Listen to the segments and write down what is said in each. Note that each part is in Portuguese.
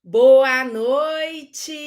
Boa noite,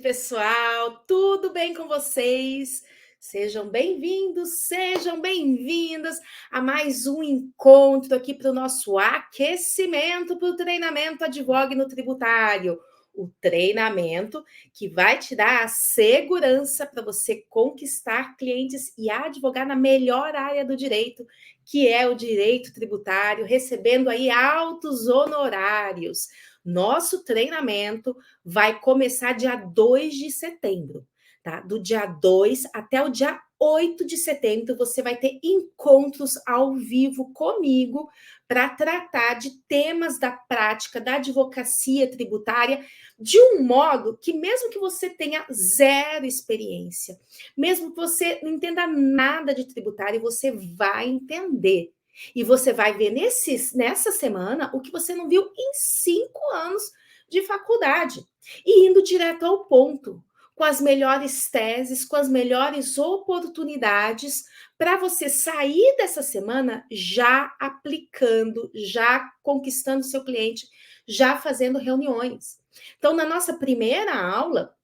pessoal. Tudo bem com vocês? Sejam bem-vindos, sejam bem-vindas a mais um encontro aqui para o nosso aquecimento para o treinamento Advogue no Tributário. O treinamento que vai te dar a segurança para você conquistar clientes e advogar na melhor área do direito, que é o direito tributário, recebendo aí altos honorários. Nosso treinamento vai começar dia 2 de setembro, tá? Do dia 2 até o dia 8 de setembro, você vai ter encontros ao vivo comigo para tratar de temas da prática da advocacia tributária de um modo que, mesmo que você tenha zero experiência, mesmo que você não entenda nada de tributário, você vai entender. E você vai ver nessa semana o que você não viu em 5 anos de faculdade. E indo direto ao ponto, com as melhores teses, com as melhores oportunidades, para você sair dessa semana já aplicando, já conquistando seu cliente, já fazendo reuniões. Então, na nossa primeira aula,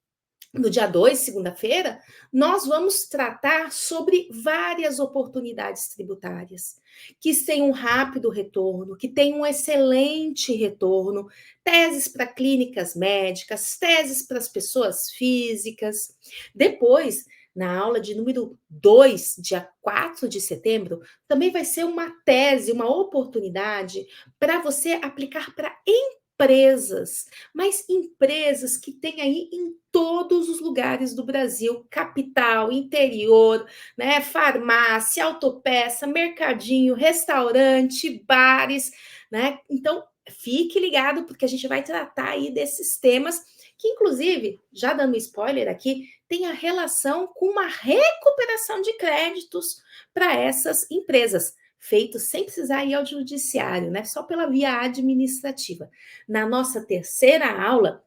no dia 2, segunda-feira, nós vamos tratar sobre várias oportunidades tributárias que têm um rápido retorno, que têm um excelente retorno, teses para clínicas médicas, teses para as pessoas físicas. Depois, na aula de número 2, dia 4 de setembro, também vai ser uma tese, uma oportunidade para você aplicar para empresas, mas empresas que tem aí em todos os lugares do Brasil, capital, interior, né, farmácia, autopeça, mercadinho, restaurante, bares, né? Então, fique ligado porque a gente vai tratar aí desses temas que, inclusive, já dando spoiler aqui, tem a relação com uma recuperação de créditos para essas empresas, feito sem precisar ir ao judiciário, né? Só pela via administrativa. Na nossa terceira aula,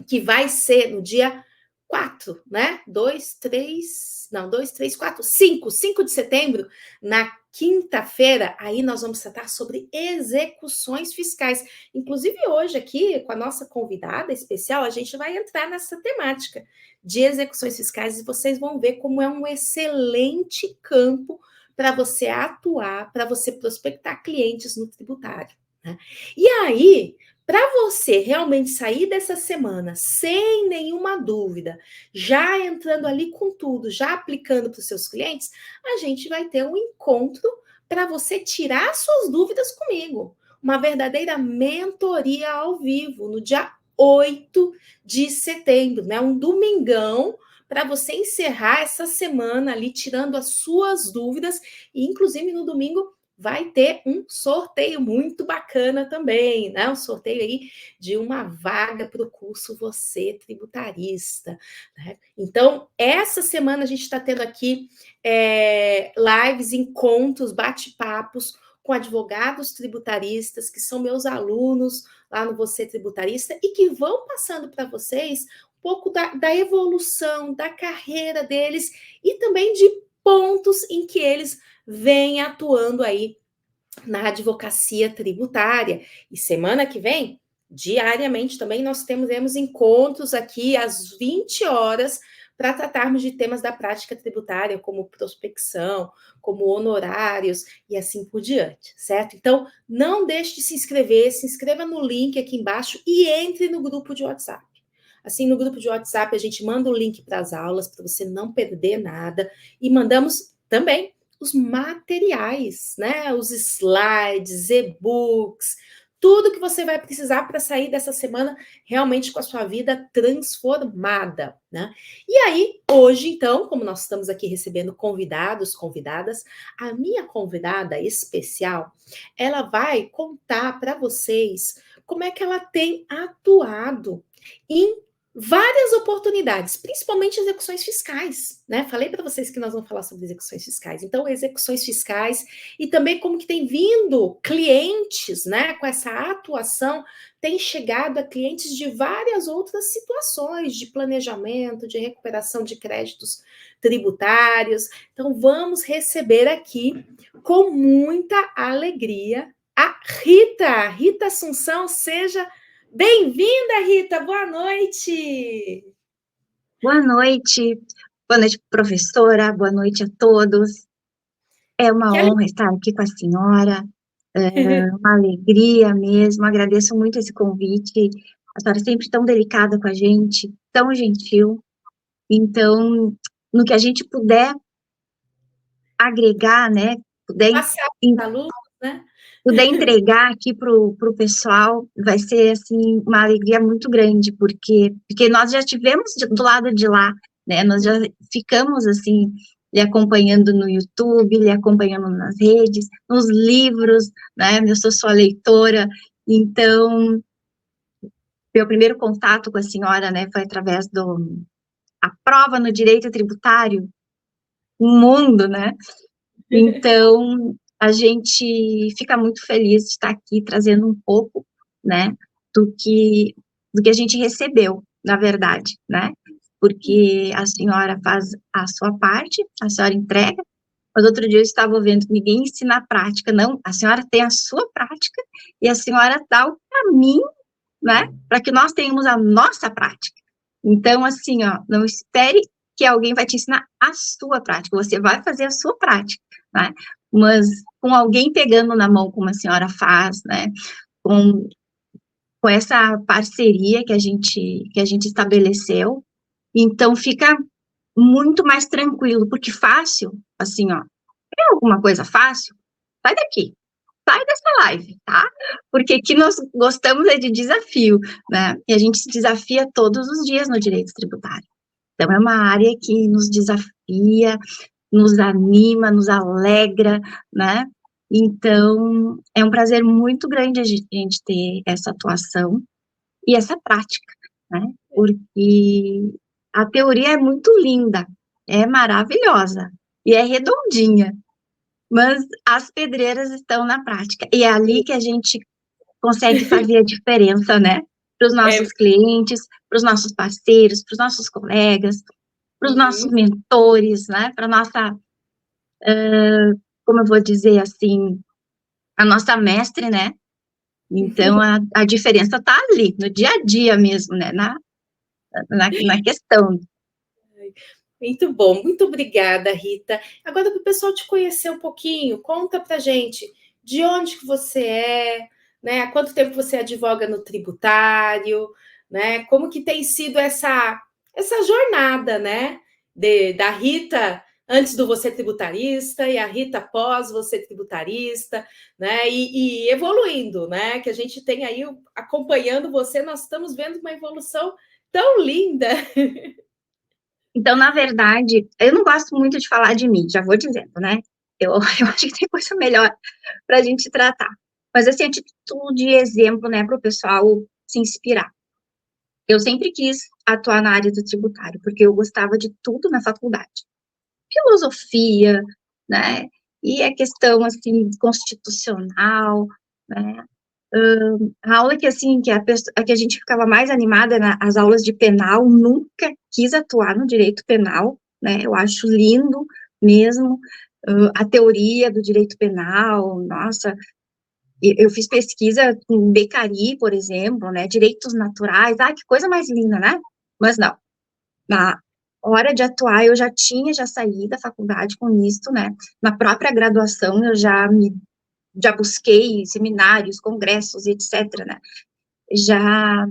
que vai ser no dia 4, né? 2, 3, não, 2, 3, 4, 5 de setembro, na quinta-feira, aí nós vamos tratar sobre execuções fiscais. Inclusive, hoje, aqui, com a nossa convidada especial, a gente vai entrar nessa temática de execuções fiscais e vocês vão ver como é um excelente campo para você atuar, para você prospectar clientes no tributário, né? E aí, para você realmente sair dessa semana sem nenhuma dúvida, já entrando ali com tudo, já aplicando para os seus clientes, a gente vai ter um encontro para você tirar suas dúvidas comigo. Uma verdadeira mentoria ao vivo, no dia 8 de setembro, né? Um domingão para você encerrar essa semana ali, tirando as suas dúvidas, e inclusive no domingo vai ter um sorteio muito bacana também, né? Um sorteio aí de uma vaga para o curso Você Tributarista, né? Então, essa semana a gente está tendo aqui lives, encontros, bate-papos com advogados tributaristas, que são meus alunos lá no Você Tributarista, e que vão passando para vocês um pouco da evolução, da carreira deles, e também de pontos em que eles vem atuando aí na advocacia tributária. E semana que vem, diariamente também, nós teremos encontros aqui às 20 horas para tratarmos de temas da prática tributária, como prospecção, como honorários e assim por diante, certo? Então, não deixe de se inscreva no link aqui embaixo e entre no grupo de WhatsApp. Assim, no grupo de WhatsApp, a gente manda o link para as aulas, para você não perder nada, e mandamos também os materiais, né? Os slides, e-books, tudo que você vai precisar para sair dessa semana realmente com a sua vida transformada, né? E aí, hoje, então, como nós estamos aqui recebendo convidados, convidadas, a minha convidada especial, ela vai contar para vocês como é que ela tem atuado em várias oportunidades, principalmente execuções fiscais, né? Falei para vocês que nós vamos falar sobre execuções fiscais. Então, execuções fiscais e também como que tem vindo clientes, né? Com essa atuação, tem chegado a clientes de várias outras situações de planejamento, de recuperação de créditos tributários. Então, vamos receber aqui com muita alegria a Rita, Rita Assunção. Seja bem-vinda, Rita, boa noite. Boa noite, professora, boa noite a todos. É uma Que honra estar aqui com a senhora, uma alegria mesmo, agradeço muito esse convite. A senhora é sempre tão delicada com a gente, tão gentil. Então, no que a gente puder agregar, né, puder, passar para os alunos, né? puder entregar aqui para o pessoal, vai ser, assim, uma alegria muito grande, porque nós já tivemos do lado de lá, né, nós já ficamos, assim, lhe acompanhando no YouTube, lhe acompanhando nas redes, nos livros, né, eu sou sua leitora, então, meu primeiro contato com a senhora, né, foi através a prova no direito tributário, um mundo, né, então, a gente fica muito feliz de estar aqui trazendo um pouco, né, do que, do que a gente recebeu, na verdade, né, porque a senhora faz a sua parte, a senhora entrega, mas outro dia eu estava vendo que ninguém ensina a prática, não, a senhora tem a sua prática e a senhora dá o caminho, né, para que nós tenhamos a nossa prática. Então, assim, ó, não espere que alguém vai te ensinar a sua prática, você vai fazer a sua prática, né, mas com alguém pegando na mão, como a senhora faz, né, com, com essa parceria que a gente estabeleceu, então fica muito mais tranquilo, porque fácil, assim, ó, é alguma coisa fácil? Sai daqui, sai dessa live, tá? Porque aqui nós gostamos é de desafio, né? E a gente se desafia todos os dias no direito tributário. Então, é uma área que nos desafia, nos anima, nos alegra, né? Então, é um prazer muito grande a gente ter essa atuação e essa prática, né? Porque a teoria é muito linda, é maravilhosa e é redondinha, mas as pedreiras estão na prática. E é ali que a gente consegue fazer a diferença, né? Para os É, nossos clientes, para os nossos parceiros, para os nossos colegas, para os nossos mentores, né? Para a nossa, como eu vou dizer assim, a nossa mestre, né? Então, a diferença está ali, no dia a dia mesmo, né? Na questão. muito bom, muito obrigada, Rita. Agora, para o pessoal te conhecer um pouquinho, conta para gente de onde que você é, né? Há quanto tempo você advoga no tributário, né? Como que tem sido essa jornada, né? Da Rita antes do você tributarista e a Rita pós você tributarista, né? E evoluindo, né? Que a gente tem aí acompanhando você, nós estamos vendo uma evolução tão linda. Então, na verdade, eu não gosto muito de falar de mim, já vou dizendo, né? Eu acho que tem coisa melhor para a gente tratar. Mas, assim, a título de exemplo, né, para o pessoal se inspirar. Eu sempre quis atuar na área do tributário, porque eu gostava de tudo na faculdade. Filosofia, né? E a questão, assim, constitucional, né? A aula que, assim, a que a gente ficava mais animada nas aulas de penal, nunca quis atuar no direito penal, né? Eu acho lindo mesmo a teoria do direito penal, nossa, eu fiz pesquisa com Beccaria, por exemplo, né? Direitos naturais, que coisa mais linda, né? Mas não, na hora de atuar, eu já saí da faculdade com isso, né? Na própria graduação, já busquei seminários, congressos, etc., né? Já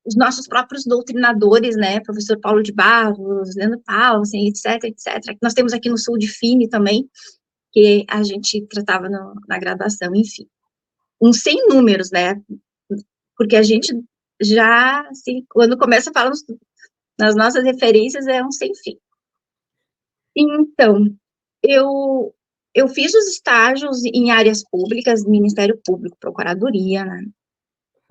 os nossos próprios doutrinadores, né, professor Paulo de Barros, Leandro Paulsen, etc., etc., nós temos aqui no Sul de Fini também, que a gente tratava na graduação, enfim. Sem números, né, porque a gente já, assim, quando começa a falar nas nossas referências, é um sem fim. Então, eu fiz os estágios em áreas públicas, Ministério Público, Procuradoria, né,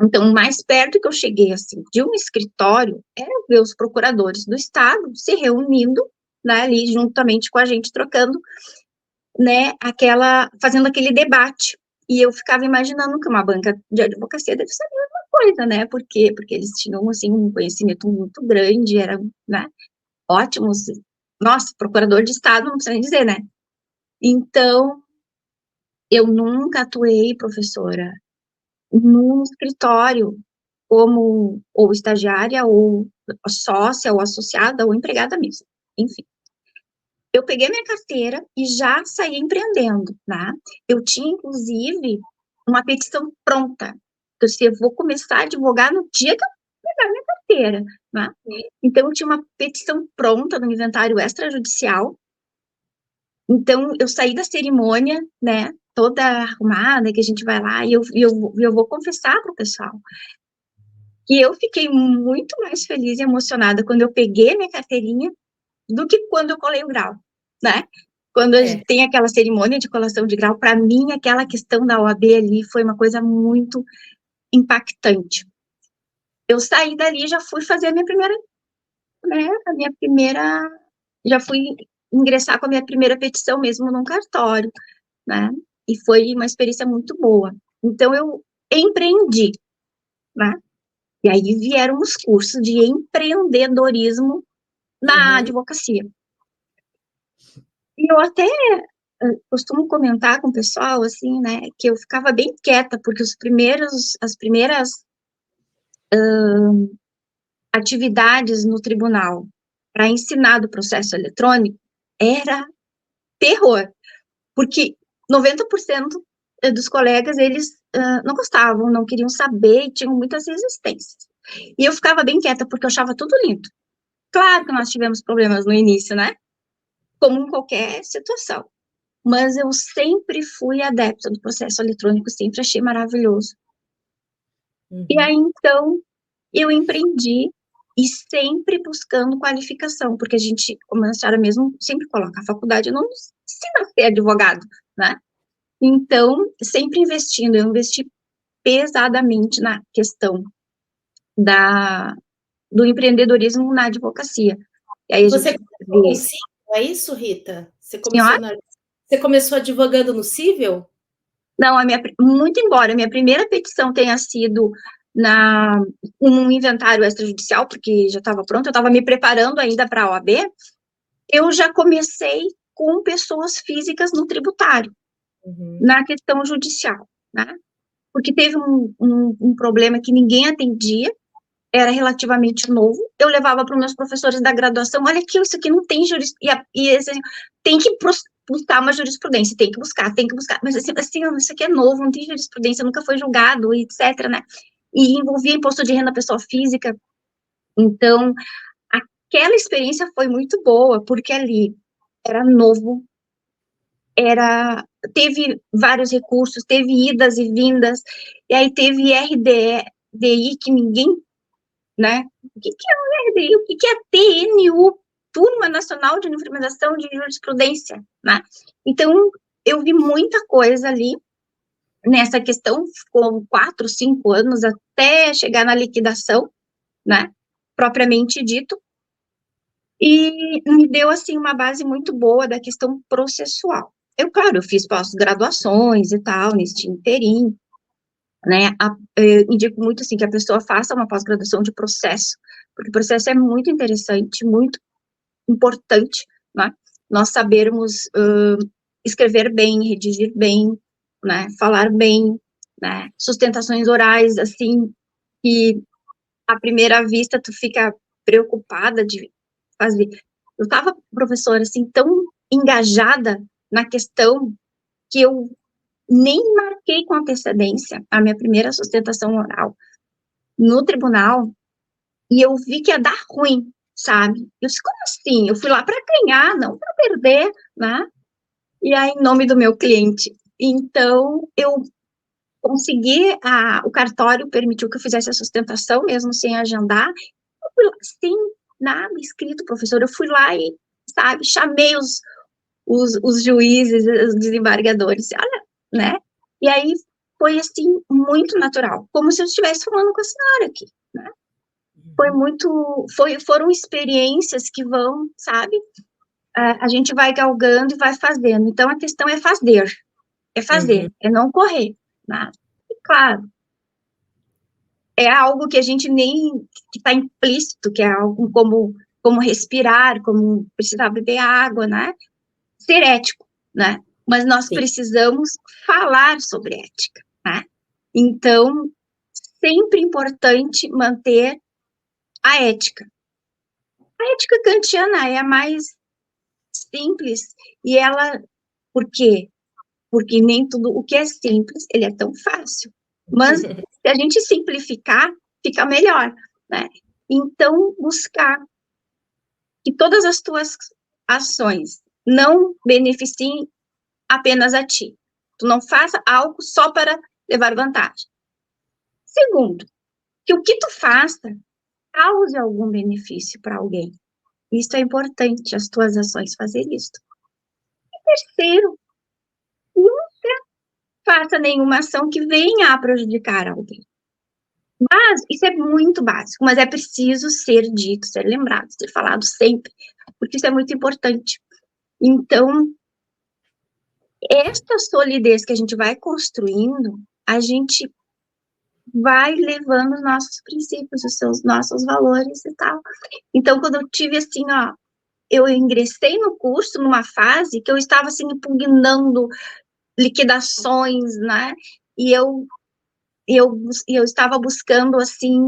então, mais perto que eu cheguei, assim, de um escritório, era ver os procuradores do Estado se reunindo, né, ali juntamente com a gente, trocando, né, fazendo aquele debate. E eu ficava imaginando que uma banca de advocacia deve ser a mesma coisa, né, porque eles tinham, assim, um conhecimento muito grande, eram, né, ótimos. Nossa, procurador de Estado, não precisa nem dizer, né. Então, Eu nunca atuei, professora, num escritório como ou estagiária, ou sócia, ou associada, ou empregada mesmo. Enfim. Eu peguei minha carteira e já saí empreendendo, né? Eu tinha, inclusive, uma petição pronta. Eu disse, eu vou começar a advogar no dia que eu pegar minha carteira, né? Então, eu tinha uma petição pronta no inventário extrajudicial. Então, eu saí da cerimônia, né? Toda arrumada, que a gente vai lá, e eu vou confessar para o pessoal que eu fiquei muito mais feliz e emocionada quando eu peguei minha carteirinha do que quando eu colei o grau, né? Quando a gente tem aquela cerimônia de colação de grau, para mim, aquela questão da OAB ali foi uma coisa muito impactante. Eu saí dali e já fui fazer né, já fui ingressar com a minha primeira petição mesmo num cartório, né? E foi uma experiência muito boa. Então, eu empreendi, né? E aí vieram os cursos de empreendedorismo na advocacia. E eu até costumo comentar com o pessoal, assim, né, que eu ficava bem quieta, porque as primeiras atividades no tribunal para ensinar do processo eletrônico era terror, porque 90% dos colegas, eles não gostavam, não queriam saber, e tinham muitas resistências. E eu ficava bem quieta, porque eu achava tudo lindo. Claro que nós tivemos problemas no início, né? Como em qualquer situação. Mas eu sempre fui adepta do processo eletrônico, sempre achei maravilhoso. E aí, então, eu empreendi e sempre buscando qualificação, porque a gente, como a senhora mesmo, sempre coloca a faculdade, não ensina a ser advogado, né? Então, sempre investindo, eu investi pesadamente na questão do empreendedorismo na advocacia. E aí a Você gente começou com vê, civil, é isso, Rita? senhora? Você começou advogando no civil? Não, muito embora a minha primeira petição tenha sido um inventário extrajudicial, porque já estava pronto, eu estava me preparando ainda para a OAB, eu já comecei com pessoas físicas no tributário, na questão judicial, né? Porque teve um problema que ninguém atendia, era relativamente novo, eu levava para os meus professores da graduação, olha aqui, isso aqui não tem jurisprudência, tem que buscar uma jurisprudência, tem que buscar, mas assim, isso aqui é novo, não tem jurisprudência, nunca foi julgado, etc, né? E envolvia imposto de renda pessoa física, então, aquela experiência foi muito boa, porque ali era novo, teve vários recursos, teve idas e vindas, e aí teve RDI que ninguém, né? O que é o RDI? O que é TNU? Turma Nacional de Uniformização de Jurisprudência, né? Então, eu vi muita coisa ali nessa questão, ficou 4, 5 anos até chegar na liquidação, né? Propriamente dito, e me deu, assim, uma base muito boa da questão processual. Claro, eu fiz pós-graduações e tal, nesse inteirinho, né, indico muito, assim, que a pessoa faça uma pós-graduação de processo, porque o processo é muito interessante, muito importante, né, nós sabermos escrever bem, redigir bem, né, falar bem, né, sustentações orais, assim, que à primeira vista tu fica preocupada de fazer. Eu estava, professora, assim, tão engajada na questão que eu nem marquei com antecedência a minha primeira sustentação oral no tribunal e eu vi que ia dar ruim, sabe? Eu disse, como assim? Eu fui lá para ganhar, não para perder, né? E aí, em nome do meu cliente. Então, eu consegui, o cartório permitiu que eu fizesse a sustentação, mesmo sem agendar. Eu fui lá, sem nada escrito, professor. Eu fui lá e, sabe, chamei os juízes, os desembargadores, olha, né? E aí foi, assim, muito natural, como se eu estivesse falando com a senhora aqui, né? Foram experiências que vão, sabe? A gente vai galgando e vai fazendo. Então, a questão é fazer, é não correr, né? E, claro, é algo que a gente nem, que está implícito, que é algo como respirar, como precisar beber água, né? Ser ético, né? mas nós precisamos falar sobre ética, né? Então, sempre importante manter a ética. A ética kantiana é a mais simples, e ela, por quê? Porque nem tudo o que é simples, ele é tão fácil. Mas, se a gente simplificar, fica melhor, né? Então, buscar que todas as tuas ações não beneficiem apenas a ti. Tu não faça algo só para levar vantagem. Segundo, que o que tu faça cause algum benefício para alguém. Isso é importante, as tuas ações fazer isso. E terceiro, nunca faça nenhuma ação que venha a prejudicar alguém. Mas isso é muito básico, mas é preciso ser dito, ser lembrado, ser falado sempre, porque isso é muito importante. Então, esta solidez que a gente vai construindo, a gente vai levando os nossos princípios, nossos valores e tal. Então, quando eu tive assim, ó, eu ingressei no curso numa fase que eu estava assim impugnando liquidações, né? E eu estava buscando assim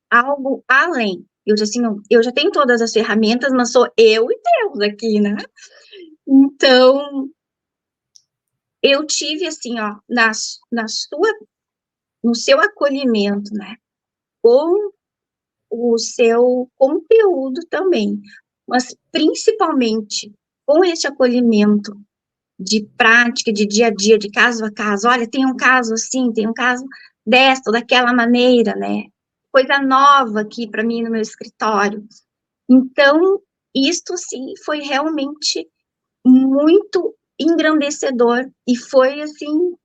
algo além. Eu disse assim, eu já tenho todas as ferramentas, mas sou eu e Deus aqui, né? Então, eu tive assim, ó, no seu acolhimento, né? Com o seu conteúdo também, mas principalmente com esse acolhimento de prática, de dia a dia, de caso a caso. Olha, tem um caso assim, tem um caso desta ou daquela maneira, né? Coisa nova aqui para mim no meu escritório. Então, isto sim foi realmente muito engrandecedor e foi assim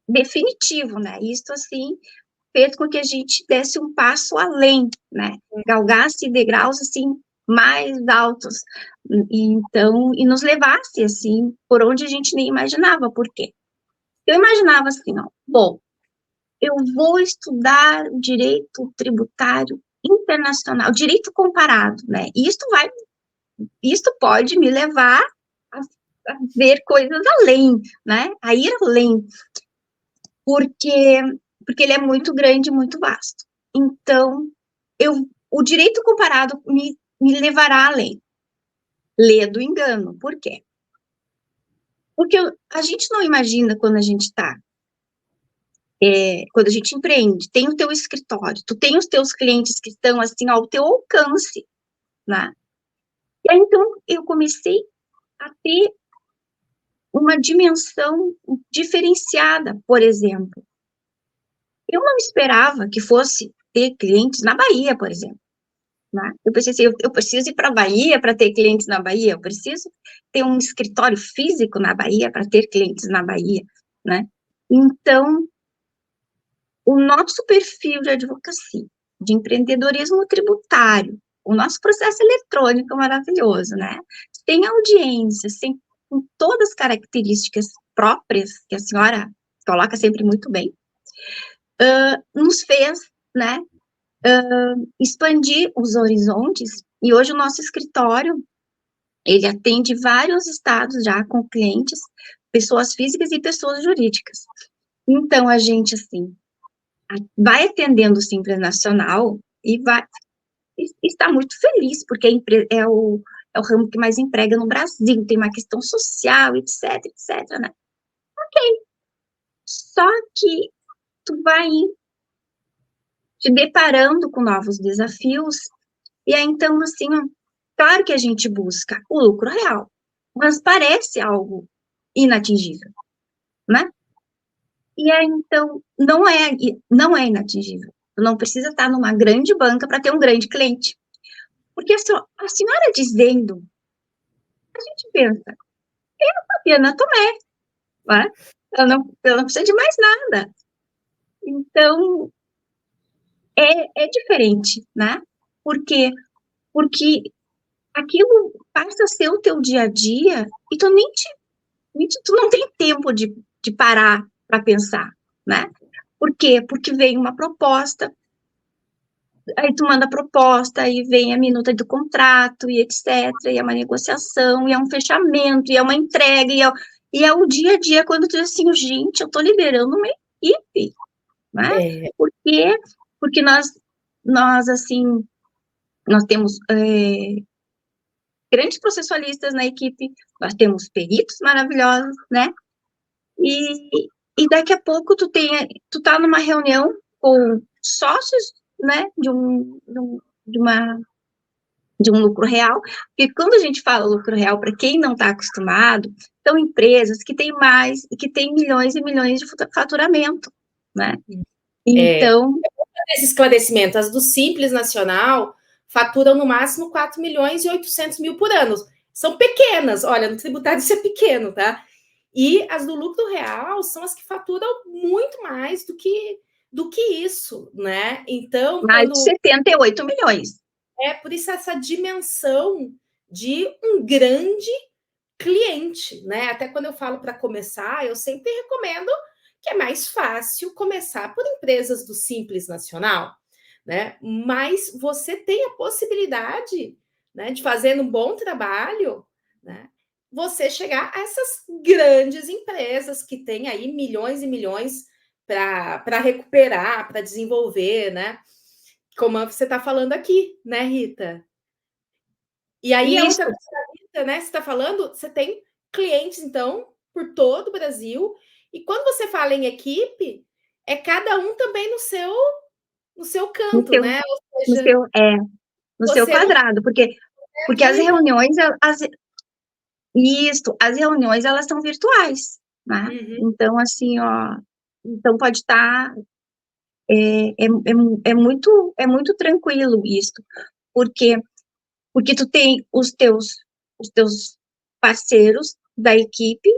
definitivo, né? Isto assim fez com que a gente desse um passo além, né? Galgasse degraus assim mais altos, e nos levasse assim por onde a gente nem imaginava. Por quê? Eu imaginava assim, ó, bom, eu vou estudar direito tributário internacional, direito comparado, né? Isto pode me levar a ver coisas além, né? A ir além, porque ele é muito grande, muito vasto. Então, o direito comparado me levará além. Lê do engano. Por quê? Porque a gente não imagina quando a gente está, quando a gente empreende, tem o teu escritório, tu tem os teus clientes que estão assim ao teu alcance, né? E aí, então, eu comecei a ter uma dimensão diferenciada, por exemplo. Eu não esperava que fosse ter clientes na Bahia, por exemplo. Né? Eu pensei assim, eu preciso ir para a Bahia para ter clientes na Bahia, eu preciso ter um escritório físico na Bahia para ter clientes na Bahia, né? Então, o nosso perfil de advocacia, de empreendedorismo tributário, o nosso processo eletrônico maravilhoso, né? Tem audiências, tem com todas as características próprias, que a senhora coloca sempre muito bem, nos fez, né, expandir os horizontes, e hoje o nosso escritório, ele atende vários estados já com clientes, pessoas físicas e pessoas jurídicas. Então, a gente, assim, vai atendendo o Simples Nacional e está muito feliz, porque é o ramo que mais emprega no Brasil, tem uma questão social, etc, etc, né? Ok. Só que tu vai te deparando com novos desafios, e aí, então, assim, claro que a gente busca o lucro real, mas parece algo inatingível, né? E aí, então, não é inatingível. Tu não precisa estar numa grande banca para ter um grande cliente. Porque a senhora dizendo, a gente pensa, Fabiana Tomé, né? Ela não precisa de mais nada. Então, é diferente, né? Por quê? Porque aquilo passa a ser o teu dia a dia e tu não tem tempo de parar para pensar, né? Por quê? Porque vem uma proposta, aí tu manda a proposta, aí vem a minuta do contrato, e etc, e é uma negociação, e é um fechamento, e é uma entrega, E é o dia a dia, quando tu diz assim, gente, eu tô liderando uma equipe, né? É, Por quê? Porque nós assim, nós temos grandes processualistas na equipe, nós temos peritos maravilhosos, né? E daqui a pouco tu tá numa reunião com sócios, né, de um lucro real, porque quando a gente fala lucro real, para quem não está acostumado, são empresas que têm que têm milhões e milhões de faturamento, né? é, Então, esse esclarecimento, as do Simples Nacional faturam no máximo 4 milhões e 800 mil por ano. São pequenas, olha, no tributário isso é pequeno, tá? E as do lucro real são as que faturam muito mais do que isso, né? Então, mais de 78 milhões. é por isso essa dimensão de um grande cliente, né? Até quando eu falo para começar, eu sempre recomendo que é mais fácil começar por empresas do Simples Nacional, né? Mas você tem a possibilidade, né, de fazer um bom trabalho, né? Você chegar a essas grandes empresas que têm aí milhões e milhões para recuperar, para desenvolver, né? Como você está falando aqui, né, Rita? E aí a outra Isso, coisa, né? Você está falando, você tem clientes, então, por todo o Brasil. E quando você fala em equipe, é cada um também no seu no canto, seu, né? Ou no seja, seu, no seu você não quadrado, é porque as aqui. reuniões, as reuniões, elas são virtuais, né? Uhum, Então, assim, ó, então pode estar, é muito tranquilo isso, porque porque tu tem os teus parceiros da equipe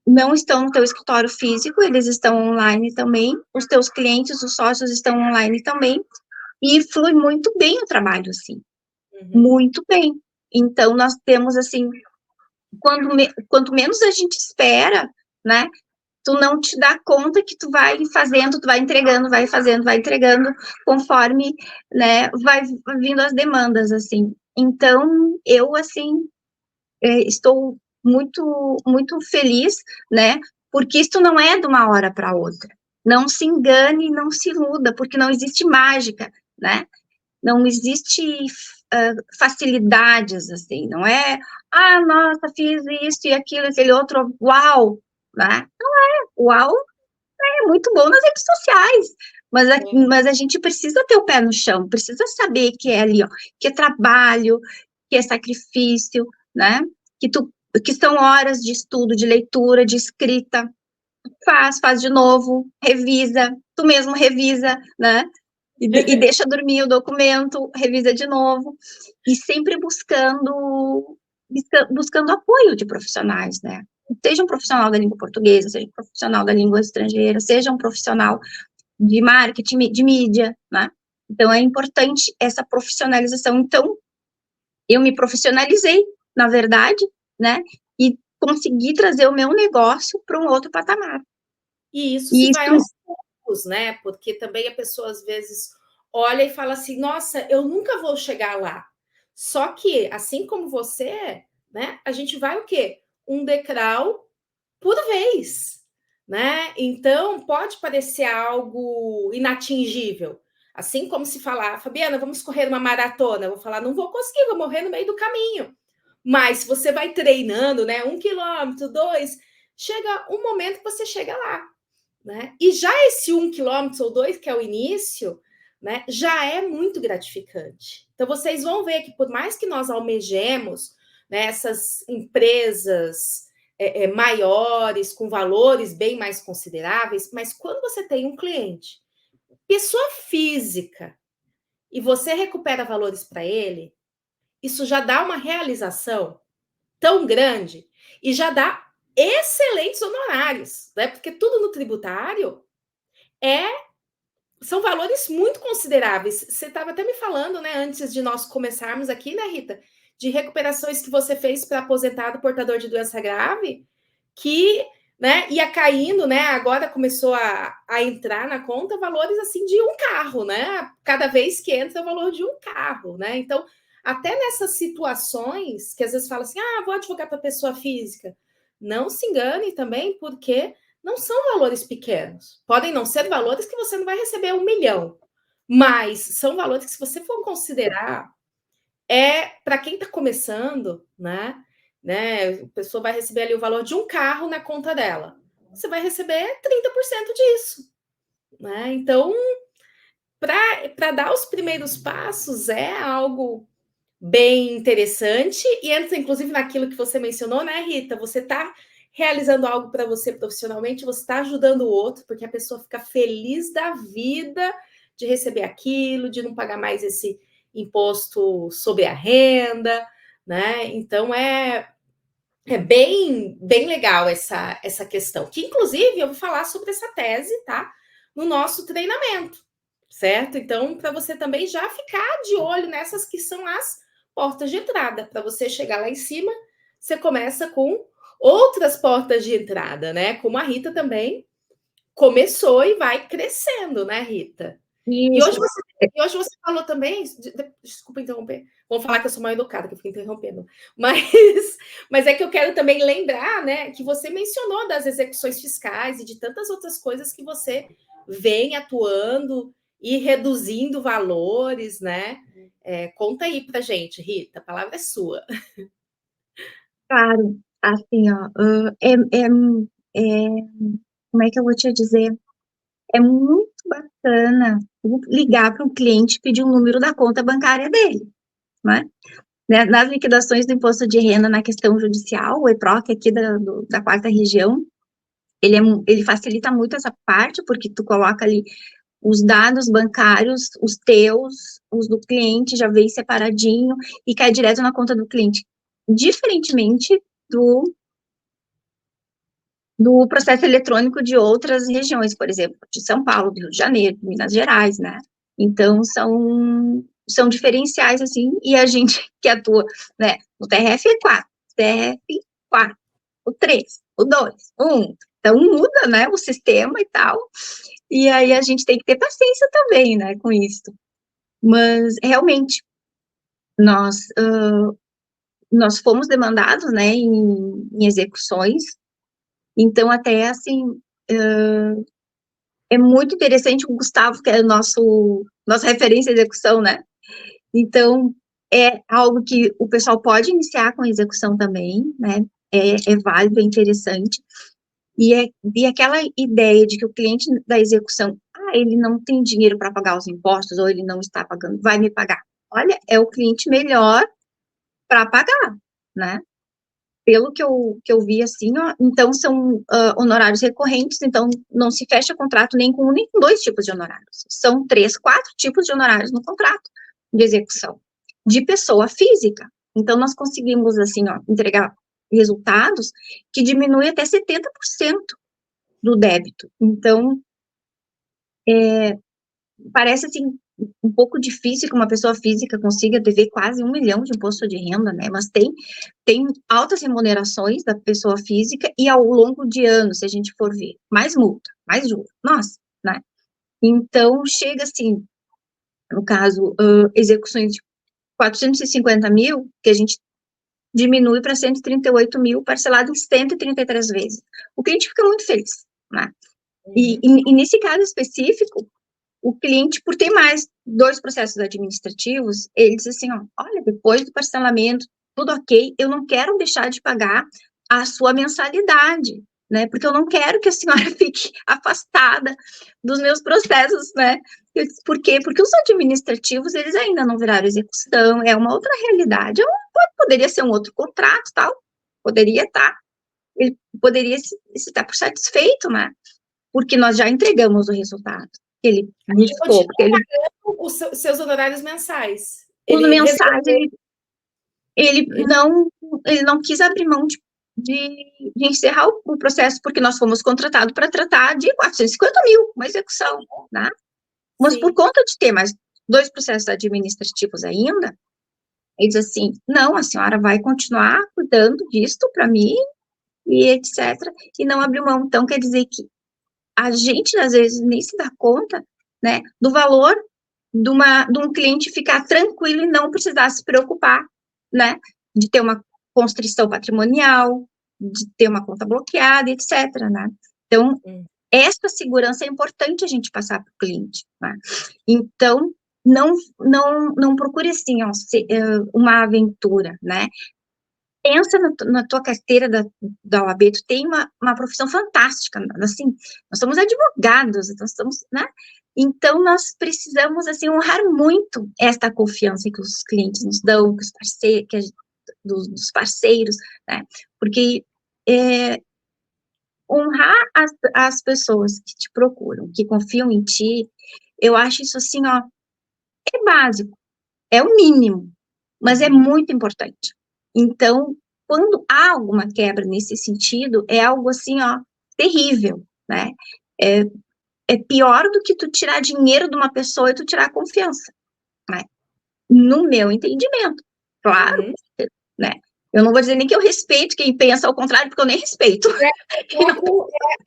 não estão no teu escritório físico, eles estão online também, os teus clientes, os sócios estão online também, e flui muito bem o trabalho, assim, uhum. muito bem. Então, nós temos, assim, quanto menos a gente espera, né, tu não te dá conta que tu vai fazendo, tu vai entregando, vai fazendo, vai entregando, conforme, né, vai vindo as demandas, assim. Então, eu, assim, estou muito feliz, né, porque isso não é de uma hora para outra. Não se engane, não se iluda, porque não existe mágica, né? Não existe facilidades, assim, não é, nossa, fiz isso e aquilo, aquele outro, uau, né? Uau, é muito bom nas redes sociais, mas a gente precisa ter o pé no chão, precisa saber que é ali, ó, que é trabalho, que é sacrifício, né? Que, tu, que são horas de estudo, de leitura, de escrita. Faz de novo, revisa, tu mesmo revisa, né? E deixa dormir o documento, revisa de novo, e sempre buscando apoio de profissionais, né? Seja um profissional da língua portuguesa, seja um profissional da língua estrangeira, seja um profissional de marketing, de mídia, né? Então, é importante essa profissionalização. Então, eu me profissionalizei, na verdade, né? E consegui trazer o meu negócio para um outro patamar. E isso E se vai isso, aos poucos, né? Porque também a pessoa às vezes olha e fala assim: nossa, eu nunca vou chegar lá. Só que, assim como você, né? A gente vai o quê? Um degrau por vez, né? Então pode parecer algo inatingível. Assim como se falar, Fabiana, vamos correr uma maratona. Eu vou falar, não vou conseguir, vou morrer no meio do caminho. Mas se você vai treinando, né? 1 quilômetro, dois, chega um momento que você chega lá, né? E já esse 1 quilômetro ou dois, que é o início, né, já é muito gratificante. Então, vocês vão ver que, por mais que nós almejemos, né, essas empresas maiores, com valores bem mais consideráveis, mas quando você tem um cliente, pessoa física, e você recupera valores para ele, isso já dá uma realização tão grande e já dá excelentes honorários, né? Porque tudo no tributário é são valores muito consideráveis. Você estava até me falando, né, antes de nós começarmos aqui, né, Rita, de recuperações que você fez para aposentado portador de doença grave, que, né, ia caindo, né, agora começou a entrar na conta valores assim de um carro, né? Cada vez que entra é o valor de um carro, né? Então, até nessas situações que às vezes fala assim: "Ah, vou advogar para pessoa física". Não se engane também, porque não são valores pequenos. Podem não ser valores que você não vai receber 1 milhão, mas são valores que, se você for considerar, para quem está começando, né? A pessoa vai receber ali o valor de um carro na conta dela. Você vai receber 30% disso, né? Então, para dar os primeiros passos, é algo bem interessante e entra, inclusive, naquilo que você mencionou, né, Rita? Você está realizando algo para você profissionalmente, você está ajudando o outro, porque a pessoa fica feliz da vida de receber aquilo, de não pagar mais esse imposto sobre a renda, né? Então, é bem legal essa questão, que, inclusive, eu vou falar sobre essa tese, tá? No nosso treinamento, certo? Então, para você também já ficar de olho nessas que são as portas de entrada. Para você chegar lá em cima, você começa com outras portas de entrada, né? Como a Rita também começou e vai crescendo, né, Rita? E Isso. hoje você falou também, desculpa interromper, vamos falar que eu sou mal educada, que eu fico interrompendo, mas é que eu quero também lembrar, né, que você mencionou das execuções fiscais e de tantas outras coisas que você vem atuando e reduzindo valores, né? Conta aí pra gente, Rita, a palavra é sua. Claro, assim, ó, como é que eu vou te dizer? É muito bacana ligar para um cliente e pedir o número da conta bancária dele, né? Nas liquidações do imposto de renda na questão judicial, o EPROC aqui da quarta região, ele facilita muito essa parte, porque tu coloca ali os dados bancários, os teus, os do cliente, já vem separadinho e cai direto na conta do cliente. Diferentemente do processo eletrônico de outras regiões, por exemplo, de São Paulo, do Rio de Janeiro, de Minas Gerais, né? Então, são diferenciais, assim, e a gente que atua, né, no TRF4, TRF4, o 3, o 2, o 1, então muda, né, o sistema e tal, e aí a gente tem que ter paciência também, né, com isso. Mas, realmente, nós fomos demandados, né, em execuções. Então, até, assim, é muito interessante o Gustavo, que é nossa referência em execução, né? Então, é algo que o pessoal pode iniciar com a execução também, né? É válido, é interessante. E aquela ideia de que o cliente da execução, ele não tem dinheiro para pagar os impostos, ou ele não está pagando, vai me pagar. Olha, é o cliente melhor para pagar, né? Pelo que eu vi, assim, ó, então são honorários recorrentes, então não se fecha contrato nem com um, nem com dois tipos de honorários. São 3, 4 tipos de honorários no contrato de execução, de pessoa física. Então, nós conseguimos, assim, ó, entregar resultados que diminuem até 70% do débito. Então, parece, assim, um pouco difícil que uma pessoa física consiga dever quase 1 milhão de imposto de renda, né? Mas tem altas remunerações da pessoa física e ao longo de anos, se a gente for ver, mais multa, mais juros, nossa, né? Então, chega assim, no caso, execuções de 450 mil, que a gente diminui para 138 mil, parcelado em 133 vezes. O cliente fica muito feliz, né? E nesse caso específico, o cliente, por ter mais 2 processos administrativos, ele diz assim, ó, olha, depois do parcelamento, tudo ok, eu não quero deixar de pagar a sua mensalidade, né, porque eu não quero que a senhora fique afastada dos meus processos, né, por quê? Porque os administrativos, eles ainda não viraram execução, é uma outra realidade, poderia ser um outro contrato, tal, poderia estar, ele poderia se estar por satisfeito, né, porque nós já entregamos o resultado. Ele buscou, porque ele... Os seus honorários mensais. Os mensais, ele não quis abrir mão de encerrar o processo, porque nós fomos contratados para tratar de 450 mil, uma execução, né? Mas sim, por conta de ter mais 2 processos administrativos ainda, ele diz assim, não, a senhora vai continuar cuidando disto para mim, e etc., e não abriu mão. Então, quer dizer que a gente, às vezes, nem se dá conta, né, do valor de um cliente ficar tranquilo e não precisar se preocupar, né, de ter uma constrição patrimonial, de ter uma conta bloqueada, etc, né? Então, essa segurança é importante a gente passar para o cliente, né? Então, não procure, assim, ó, uma aventura, né? Pensa na tua carteira da OAB, tu tem uma profissão fantástica, assim, nós somos advogados, nós estamos, né? Então, nós precisamos, assim, honrar muito esta confiança que os clientes nos dão, que os parceiros, dos parceiros, né? Porque honrar as pessoas que te procuram, que confiam em ti, eu acho isso, assim, ó, é básico, é o mínimo, mas é muito importante. Então, quando há alguma quebra nesse sentido, é algo assim, ó, terrível, né? É pior do que tu tirar dinheiro de uma pessoa e tu tirar a confiança, né? No meu entendimento, claro, né? Eu não vou dizer nem que eu respeito quem pensa ao contrário, porque eu nem respeito.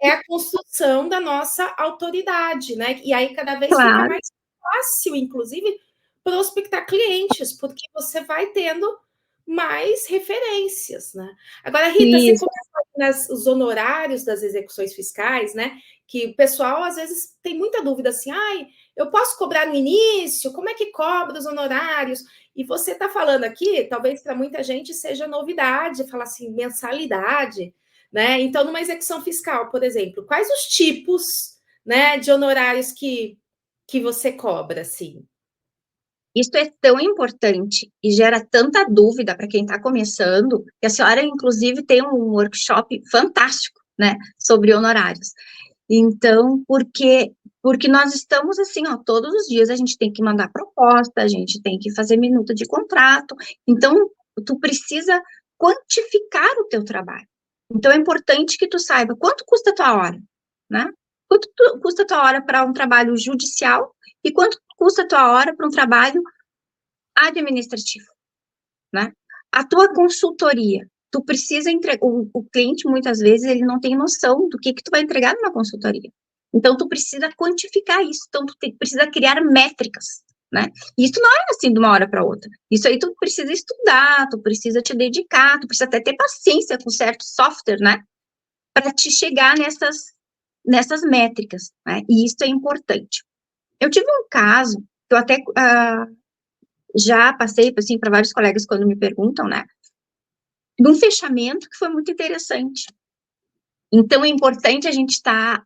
É a construção da nossa autoridade, né? E aí cada vez Claro. fica mais fácil, inclusive, prospectar clientes, porque você vai tendo mais referências, né? Agora, Rita, você começou os honorários das execuções fiscais, né? Que o pessoal às vezes tem muita dúvida assim, ai, eu posso cobrar no início? Como é que cobra os honorários? E você está falando aqui, talvez para muita gente seja novidade, falar assim, mensalidade, né? Então, numa execução fiscal, por exemplo, quais os tipos, né, de honorários que você cobra, assim? Isso é tão importante e gera tanta dúvida para quem está começando, que a senhora, inclusive, tem um workshop fantástico, né, sobre honorários. Então, porque nós estamos assim, ó, todos os dias a gente tem que mandar proposta, a gente tem que fazer minuta de contrato, então, tu precisa quantificar o teu trabalho. Então, é importante que tu saiba quanto custa a tua hora, né? Quanto custa a tua hora para um trabalho judicial e quanto custa a tua hora para um trabalho administrativo, né? A tua consultoria, tu precisa entregar, o cliente muitas vezes ele não tem noção do que tu vai entregar numa consultoria. Então, tu precisa quantificar isso, então tu precisa criar métricas, né? E isso não é assim de uma hora para outra. Isso aí tu precisa estudar, tu precisa te dedicar, tu precisa até ter paciência com certo software, né? Para te chegar nessas métricas, né? E isso é importante. Eu tive um caso, que eu até já passei, assim, para vários colegas quando me perguntam, né? De um fechamento que foi muito interessante. Então, é importante a gente estar,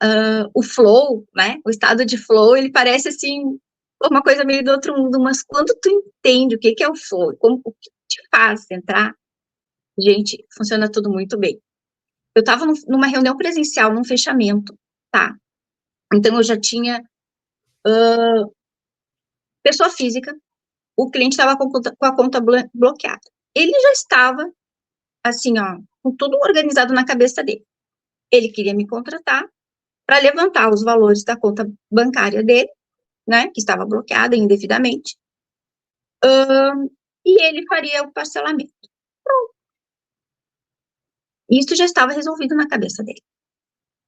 o flow, né? O estado de flow, ele parece, assim, uma coisa meio do outro mundo, mas quando tu entende o que é o flow, o que te faz entrar, gente, funciona tudo muito bem. Eu estava numa reunião presencial, num fechamento, tá? Então, eu já tinha pessoa física, o cliente estava com a conta bloqueada. Ele já estava, assim, ó, com tudo organizado na cabeça dele. Ele queria me contratar para levantar os valores da conta bancária dele, né, que estava bloqueada indevidamente, e ele faria o parcelamento. Pronto. Isso já estava resolvido na cabeça dele.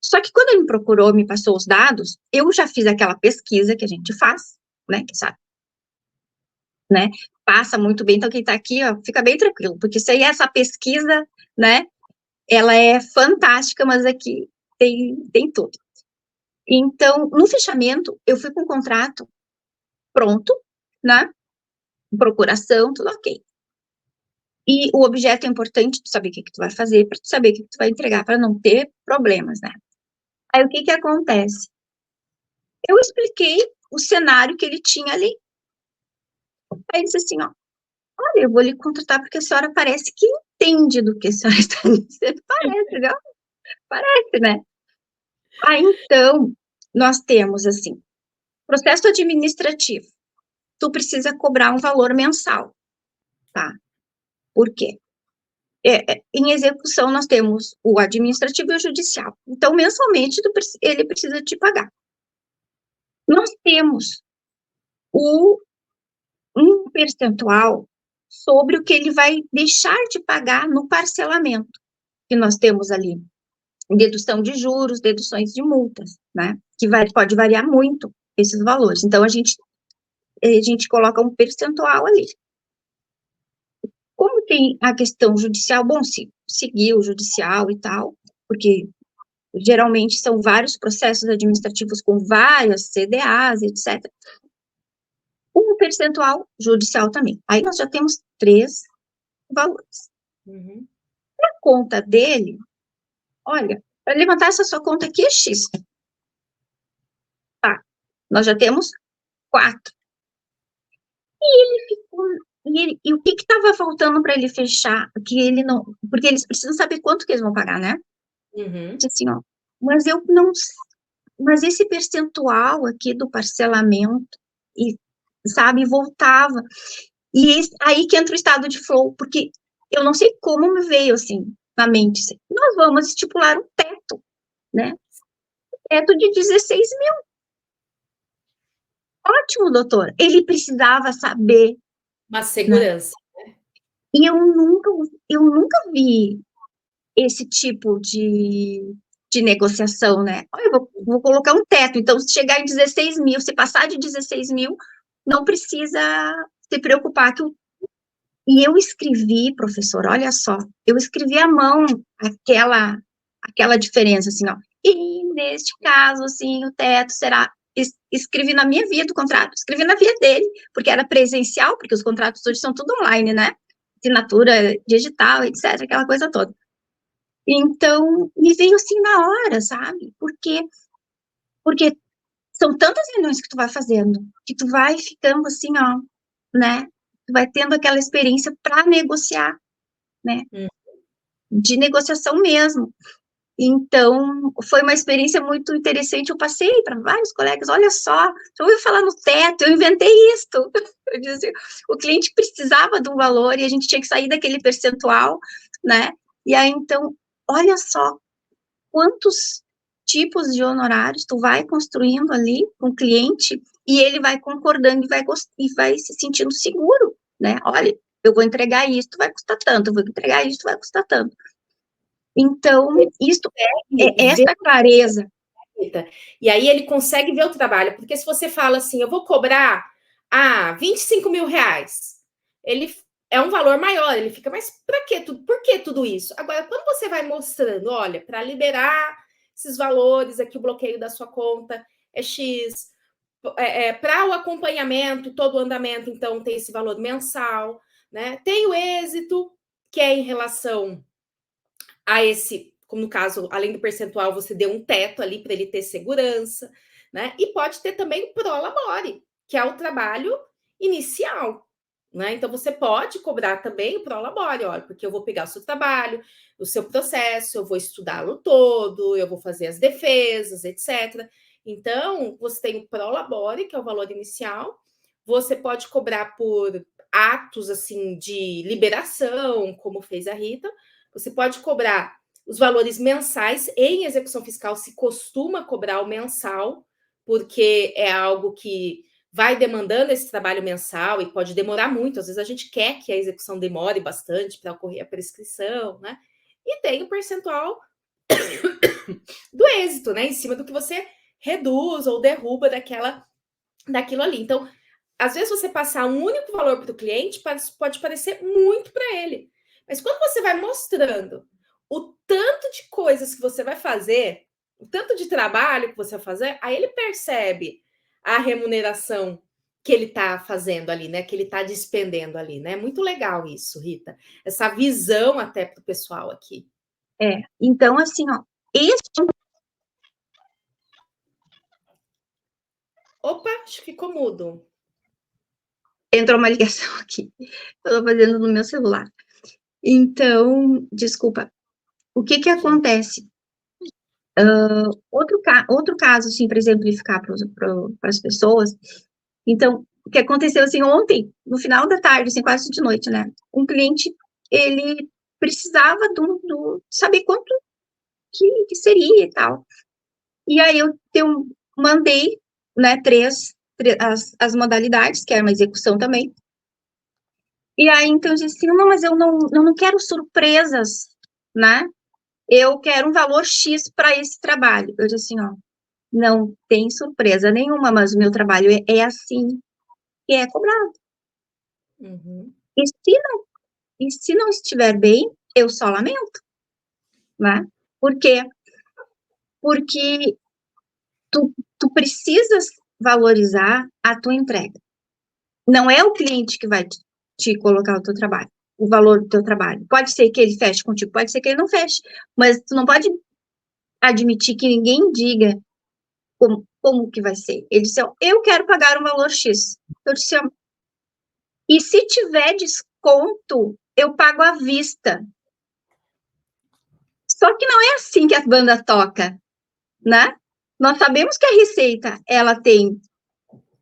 Só que quando ele me procurou, me passou os dados, eu já fiz aquela pesquisa que a gente faz, né, que sabe, né, passa muito bem, então quem está aqui, ó, fica bem tranquilo, porque isso aí, essa pesquisa, né, ela é fantástica, mas aqui tem tudo. Então, no fechamento, eu fui com o contrato pronto, né? Procuração, tudo ok. E o objeto é importante, tu saber o que tu vai fazer, para tu saber o que tu vai entregar, para não ter problemas, né? Aí, o que acontece? Eu expliquei o cenário que ele tinha ali. Aí, ele disse assim, ó, olha, eu vou lhe contratar porque a senhora parece que entende do que a senhora está dizendo. Parece, não? Parece, né? Aí, então, nós temos, assim, processo administrativo. Tu precisa cobrar um valor mensal, tá? Por quê? Em execução, nós temos o administrativo e o judicial. Então, mensalmente, ele precisa te pagar. Nós temos um percentual sobre o que ele vai deixar de pagar no parcelamento, que nós temos ali dedução de juros, deduções de multas, né? Que pode variar muito esses valores. Então, a gente coloca um percentual ali. como tem a questão judicial, bom, se seguir o judicial e tal, porque geralmente são vários processos administrativos com várias CDAs, etc. Um percentual judicial também. Aí nós já temos 3 valores. Uhum. A conta dele, olha, para levantar essa sua conta aqui é X. Tá, nós já temos 4. E o que estava faltando para ele fechar? Que ele não, porque eles precisam saber quanto que eles vão pagar, né? Uhum. Assim, ó, mas eu não, mas esse percentual aqui do parcelamento, e, sabe, voltava. E aí que entra o estado de flow, porque eu não sei como me veio assim na mente. Assim, nós vamos estipular um teto, né? Teto de 16 mil. Ótimo, doutor. Ele precisava saber, Uma né? segurança. E eu nunca vi esse tipo de negociação, né? Eu vou colocar um teto, então se chegar em 16 mil, se passar de 16 mil, não precisa se preocupar. E eu escrevi, professor, olha só, eu escrevi à mão aquela diferença, assim, ó. E neste caso, assim, o teto será. Escrevi na minha via do contrato, escrevi na via dele, porque era presencial, porque os contratos hoje são tudo online, né? Assinatura digital, etc., aquela coisa toda. Então, me veio assim na hora, sabe? Porque são tantas reuniões que tu vai fazendo, que tu vai ficando assim, ó, né? Tu vai tendo aquela experiência para negociar, né? Hum. De negociação mesmo. Então, foi uma experiência muito interessante. Eu passei para vários colegas: olha só, já ouviu falar no teto? Eu inventei isto. Eu disse, o cliente precisava de um valor e a gente tinha que sair daquele percentual, né? E aí, então, olha só quantos tipos de honorários tu vai construindo ali com o cliente e ele vai concordando e vai se sentindo seguro, né? Olha, eu vou entregar isso, vai custar tanto, eu vou entregar isso, vai custar tanto. Então, isto é Ver, esta clareza. e aí ele consegue ver o trabalho, porque se você fala assim, eu vou cobrar 25 mil reais, ele é um valor maior, ele fica, mas por que tudo isso? Agora, quando você vai mostrando, olha, para liberar esses valores aqui, o bloqueio da sua conta é X, para o acompanhamento, todo o andamento, então, tem esse valor mensal, né? Tem o êxito, que é em relação a esse, como no caso, além do percentual, você deu um teto ali para ele ter segurança, né? E pode ter também o prolabore, que é o trabalho inicial, né? Então você pode cobrar também o prolabore, olha, porque eu vou pegar o seu trabalho, o seu processo, eu vou estudá-lo todo, eu vou fazer as defesas, etc. Então, você tem o prolabore, que é o valor inicial, você pode cobrar por atos assim de liberação, como fez a Rita, você pode cobrar os valores mensais. Em execução fiscal se costuma cobrar o mensal, porque é algo que vai demandando esse trabalho mensal e pode demorar muito. Às vezes a gente quer que a execução demore bastante para ocorrer a prescrição, né? E tem o percentual do êxito, né? Em cima do que você reduz ou derruba daquilo ali. Então, às vezes você passar um único valor para o cliente pode parecer muito para ele. Mas quando você vai mostrando o tanto de coisas que você vai fazer, o tanto de trabalho que você vai fazer, aí ele percebe a remuneração que ele está fazendo ali, né? Que ele está despendendo ali, né? Muito legal isso, Rita. Essa visão até para o pessoal aqui. Então, assim, ó, esse Opa, acho que ficou mudo. entrou uma ligação aqui, eu tô fazendo no meu celular. Então, desculpa, o que acontece? Outro caso, assim, para exemplificar para as pessoas. Então, o que aconteceu, assim, ontem, no final da tarde, assim, quase de noite, né? Um cliente, ele precisava saber quanto que seria e tal. E aí eu mandei, né, as modalidades, que era uma execução também. E aí, então, eu disse assim, não, mas eu não quero surpresas, né? Eu quero um valor X para esse trabalho. Eu disse assim, ó, não tem surpresa nenhuma, mas o meu trabalho é assim que é cobrado. Uhum. E se não E se não estiver bem, eu só lamento, né? Por quê? Porque tu precisas valorizar a tua entrega. Não é o cliente que vai te colocar o teu trabalho, o valor do teu trabalho. Pode ser que ele feche contigo, pode ser que ele não feche, mas tu não pode admitir que ninguém diga como que vai ser. Ele disse, eu quero pagar um valor X. Eu disse, e se tiver desconto, eu pago à vista. Só que não é assim que as bandas tocam, né? Nós sabemos que a Receita, ela tem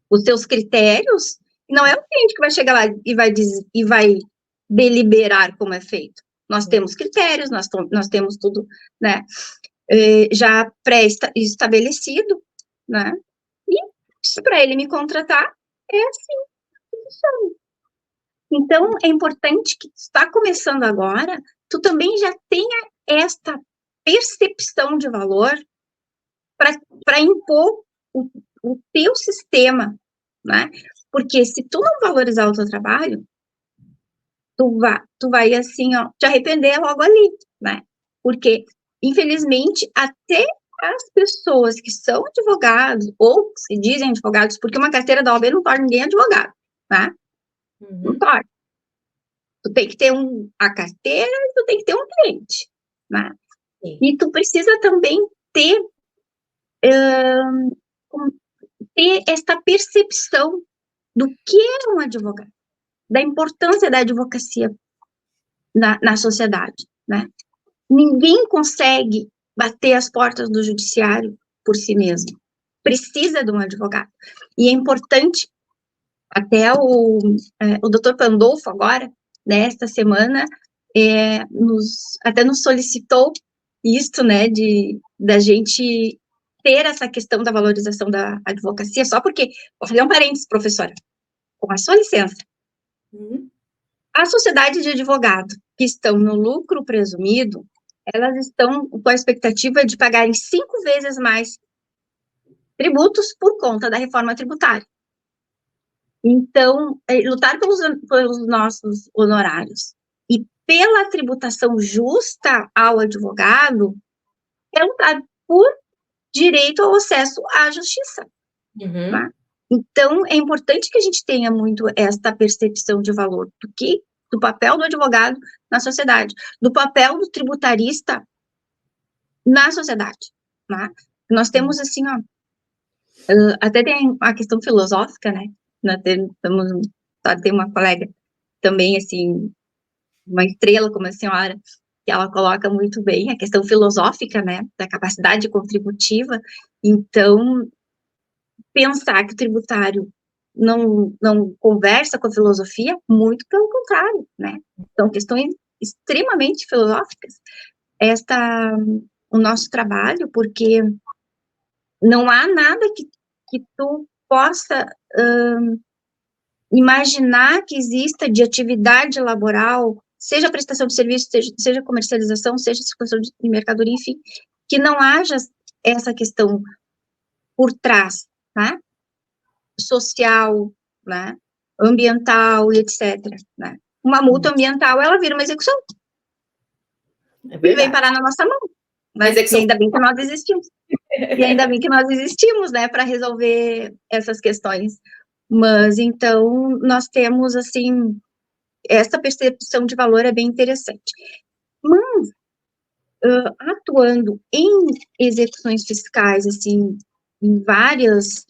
os seus critérios, não é o cliente que vai chegar lá e vai deliberar como é feito. Nós temos critérios, nós temos tudo, né, já pré-estabelecido, né, e para ele me contratar, é assim. Então, é importante que está começando agora, tu também já tenha esta percepção de valor para impor o teu sistema, né? Porque se tu não valorizar o teu trabalho, tu vai assim, ó, te arrepender logo ali, né? Porque, infelizmente, até as pessoas que são advogados, ou que se dizem advogados, porque uma carteira da OAB não torna ninguém advogado, né? Não torna. Tu tem que ter a carteira e tu tem que ter um cliente, né? Sim. E tu precisa também ter esta percepção do que é um advogado, da importância da advocacia na sociedade, né? Ninguém consegue bater as portas do judiciário por si mesmo. Precisa de um advogado. E é importante, até o Dr. Pandolfo agora, nesta semana, até nos solicitou isto, né, da gente ter essa questão da valorização da advocacia, só porque, vou fazer um parênteses, professora, com a sua licença. A sociedade de advogado que estão no lucro presumido, elas estão com a expectativa de pagarem 5 vezes mais tributos por conta da reforma tributária. Então, lutar pelos nossos honorários e pela tributação justa ao advogado é lutar por direito ao acesso à justiça. Tá? Então, é importante que a gente tenha muito esta percepção de valor do papel do advogado na sociedade, do papel do tributarista na sociedade. Tá? Nós temos, assim, ó, até tem a questão filosófica, né? Tem uma colega também, assim, uma estrela como a senhora, que ela coloca muito bem a questão filosófica, né, da capacidade contributiva. Então, pensar que o tributário não conversa com a filosofia, muito pelo contrário, né? São questões extremamente filosóficas. O nosso trabalho, porque não há nada que tu possa imaginar que exista de atividade laboral, seja prestação de serviço, seja comercialização, seja circulação de mercadoria, enfim, que não haja essa questão por trás, né? Social, né? Ambiental e etc. Né? Uma multa ambiental, ela vira uma execução. E vem parar na nossa mão. Mas e ainda bem que nós existimos. E ainda bem que nós existimos, né, para resolver essas questões. Mas, então, nós temos, assim, essa percepção de valor é bem interessante. Mas, atuando em execuções fiscais, assim, em várias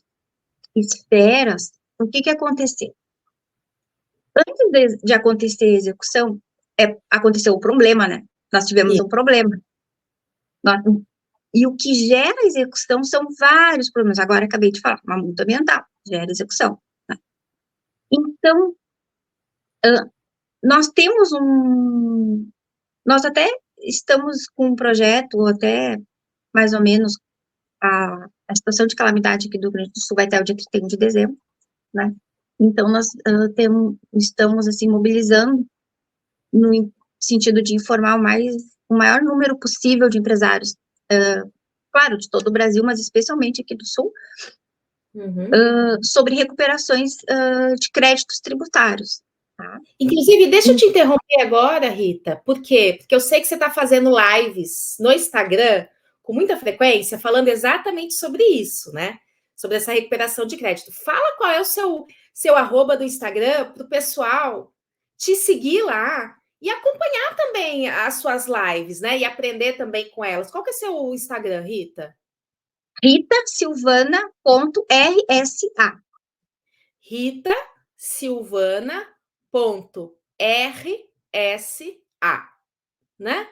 esferas, o que aconteceu? Antes de acontecer a execução, aconteceu o problema, né? Nós tivemos um problema. E o que gera a execução são vários problemas. Agora, acabei de falar, uma multa ambiental gera execução. Né? Então, nós temos nós até estamos com um projeto, ou até mais ou menos, a situação de calamidade aqui do Rio Grande do Sul vai até o dia 31 de dezembro, né? Então, nós estamos, assim, mobilizando no sentido de informar o maior número possível de empresários, claro, de todo o Brasil, mas especialmente aqui do Sul, sobre recuperações de créditos tributários. tá? Inclusive, deixa eu te interromper agora, Rita. Por quê? Porque eu sei que você está fazendo lives no Instagram com muita frequência, falando exatamente sobre isso, né? Sobre essa recuperação de crédito. Fala qual é o seu arroba do Instagram para o pessoal te seguir lá e acompanhar também as suas lives, né? E aprender também com elas. Qual que é o seu Instagram, Rita? ritasilvana.rsa. ritasilvana.rsa, né?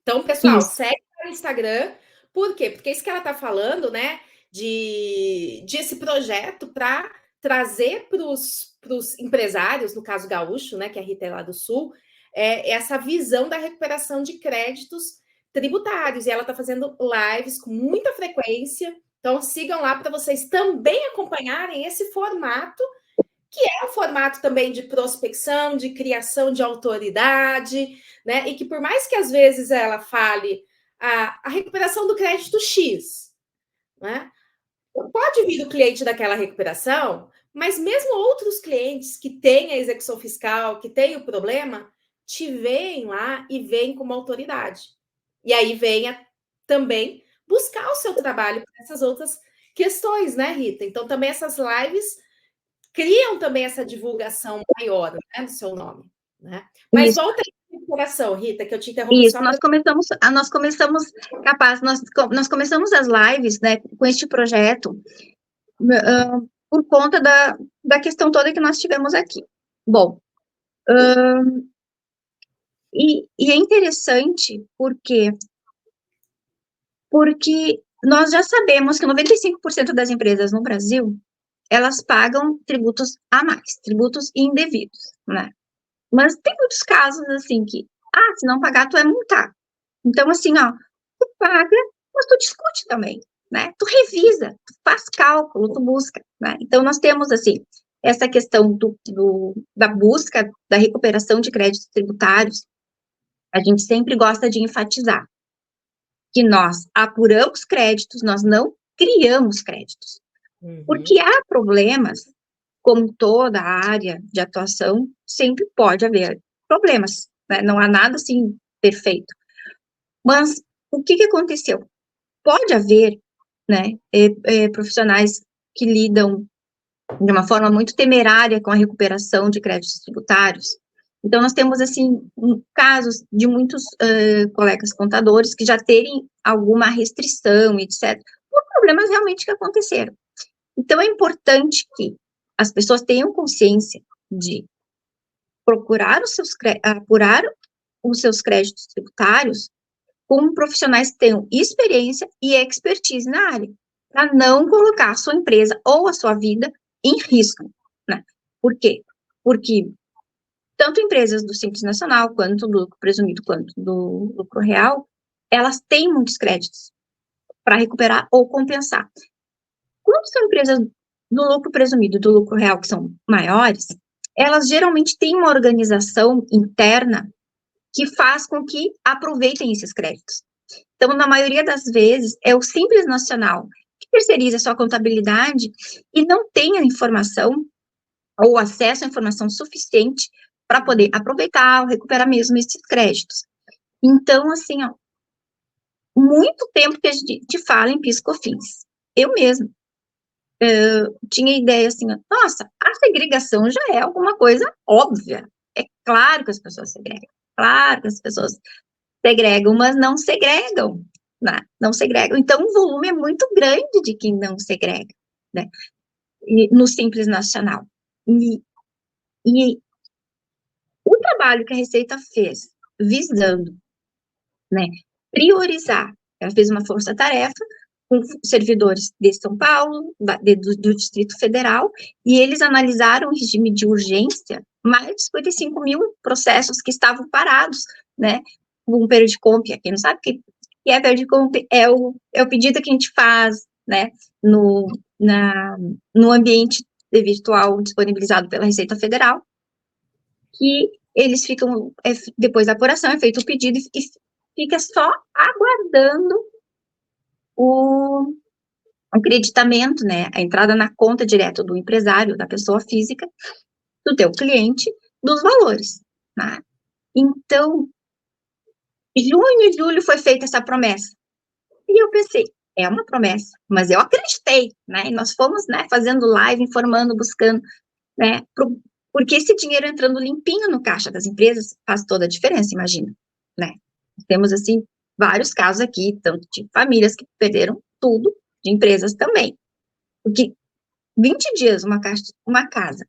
Então, pessoal, Isso, segue no Instagram. Por quê? Porque isso que ela está falando, né? De esse projeto para trazer para os empresários, no caso gaúcho, né? Que a Rita é lá do Sul, essa visão da recuperação de créditos tributários. E ela está fazendo lives com muita frequência. Então, sigam lá para vocês também acompanharem esse formato, que é um formato também de prospecção, de criação de autoridade, né? E que por mais que às vezes ela fale a recuperação do crédito X, né? Pode vir o cliente daquela recuperação, mas mesmo outros clientes que têm a execução fiscal, que têm o problema, te veem lá e veem como autoridade. E aí venha também buscar o seu trabalho para essas outras questões, né, Rita? Então, também essas lives criam também essa divulgação maior, né, do seu nome, né? Mas isso, volta aí no coração, Rita, que eu te interrompi isso. só para... Nós começamos as lives, né, com este projeto, por conta da questão toda que nós tivemos aqui. Bom, e é interessante porque nós já sabemos que 95% das empresas no Brasil, elas pagam tributos a mais, tributos indevidos, né? Mas tem muitos casos, assim, que, se não pagar, tu é multado. Então, assim, ó, tu paga, mas tu discute também, né? Tu revisa, tu faz cálculo, tu busca, né? Então, nós temos, assim, essa questão da busca, da recuperação de créditos tributários, a gente sempre gosta de enfatizar que nós apuramos créditos, nós não criamos créditos. Porque há problemas, como toda a área de atuação, sempre pode haver problemas, né? Não há nada assim perfeito. Mas o que aconteceu? Pode haver, né, profissionais que lidam de uma forma muito temerária com a recuperação de créditos tributários. Então, nós temos, assim, casos de muitos colegas contadores que já terem alguma restrição, etc., por problemas realmente que aconteceram. Então, é importante que as pessoas tenham consciência de procurar apurar os seus créditos tributários com profissionais que tenham experiência e expertise na área, para não colocar a sua empresa ou a sua vida em risco, né? Por quê? Porque tanto empresas do Simples Nacional, quanto do lucro presumido, quanto do lucro real, elas têm muitos créditos para recuperar ou compensar. Quando são empresas do lucro presumido e do lucro real, que são maiores, elas geralmente têm uma organização interna que faz com que aproveitem esses créditos. Então, na maioria das vezes, é o Simples Nacional que terceiriza a sua contabilidade e não tem a informação ou acesso à informação suficiente para poder aproveitar ou recuperar mesmo esses créditos. Então, assim, ó, muito tempo que a gente fala em PIS/COFINS. Eu mesma tinha ideia assim, nossa, a segregação já é alguma coisa óbvia. É claro que as pessoas segregam, claro que as pessoas segregam, mas não segregam, né? Não segregam. Então, o volume é muito grande de quem não segrega, né? No Simples Nacional. E o trabalho que a Receita fez, visando, né, priorizar, ela fez uma força-tarefa com servidores de São Paulo, do Distrito Federal, e eles analisaram em regime de urgência mais de 55 mil processos que estavam parados, né, com o Perdiccomp. Quem não sabe o que é Perdiccomp, é o pedido que a gente faz, né, no ambiente virtual disponibilizado pela Receita Federal, que eles ficam, depois da apuração, é feito o pedido e fica só aguardando o acreditamento, né, a entrada na conta direta do empresário, da pessoa física, do teu cliente dos valores, né? Então, junho e julho foi feita essa promessa. E eu pensei, é uma promessa, mas eu acreditei, né? E nós fomos, né, fazendo live, informando, buscando, né? Porque esse dinheiro entrando limpinho no caixa das empresas faz toda a diferença, imagina, né? Temos, assim, vários casos aqui, tanto de famílias que perderam tudo, de empresas também. Porque 20 dias uma casa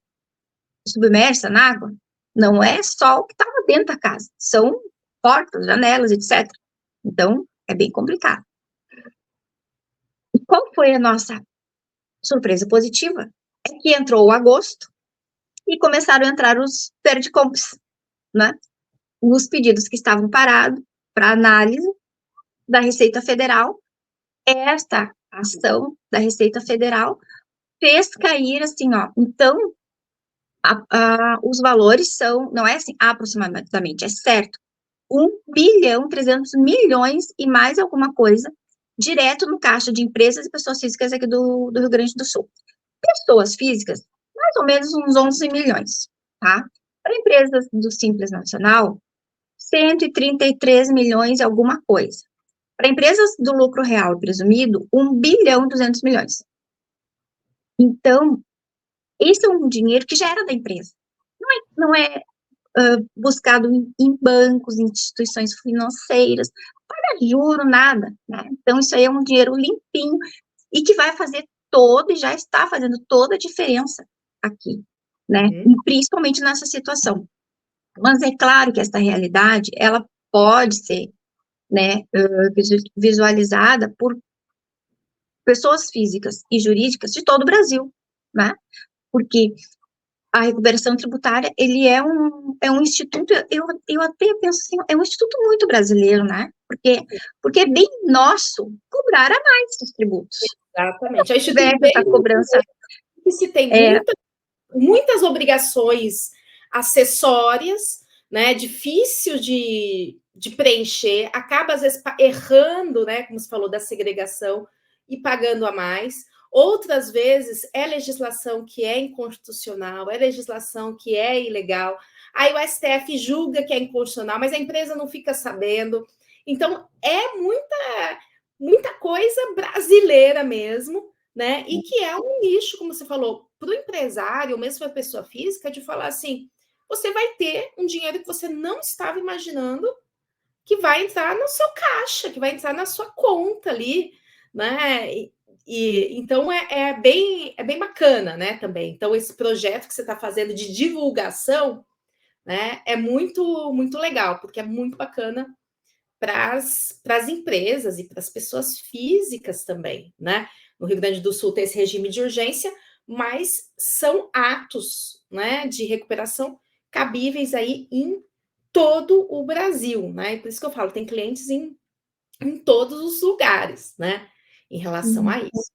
submersa na água, não é só o que estava dentro da casa, são portas, janelas, etc. Então, é bem complicado. E qual foi a nossa surpresa positiva? É que entrou o agosto e começaram a entrar os perdicompos, né? Os pedidos que estavam parados para análise da Receita Federal. Esta ação da Receita Federal fez cair assim, ó. Então, os valores são, não é assim, aproximadamente, é certo, 1,3 bilhão e mais alguma coisa, direto no caixa de empresas e pessoas físicas aqui do Rio Grande do Sul. Pessoas físicas, mais ou menos uns 11 milhões, tá? Para empresas do Simples Nacional, 133 milhões e alguma coisa. Para empresas do lucro real presumido, 1,2 bilhão. Então, esse é um dinheiro que já era da empresa. Não é buscado em bancos, instituições financeiras, para juro, nada, né? Então, isso aí é um dinheiro limpinho e que vai fazer toda, e já está fazendo toda a diferença aqui, né? E principalmente nessa situação. Mas é claro que essa realidade, ela pode ser, né, visualizada por pessoas físicas e jurídicas de todo o Brasil, né? Porque a recuperação tributária, ele é um instituto, eu até penso assim, é um instituto muito brasileiro, né? Porque é bem nosso cobrar a mais os tributos. Exatamente. É um instituto bem essa cobrança. Que se tem muitas obrigações acessórias, né? Difícil de preencher, acaba às vezes errando, né? Como você falou, da segregação e pagando a mais. Outras vezes é legislação que é inconstitucional, é legislação que é ilegal. Aí o STF julga que é inconstitucional, mas a empresa não fica sabendo. Então, é muita coisa brasileira mesmo, né? E que é um nicho, como você falou, para o empresário, ou mesmo para a pessoa física, de falar assim: você vai ter um dinheiro que você não estava imaginando que vai entrar no seu caixa, que vai entrar na sua conta ali, né? Então é bem bacana, né? Também. Então, esse projeto que você está fazendo de divulgação, né, é muito legal, porque é muito bacana para as empresas e para as pessoas físicas também, né? No Rio Grande do Sul tem esse regime de urgência, mas são atos, né, de recuperação cabíveis aí em todo o Brasil, né? E por isso que eu falo, tem clientes em todos os lugares, né? Em relação a isso.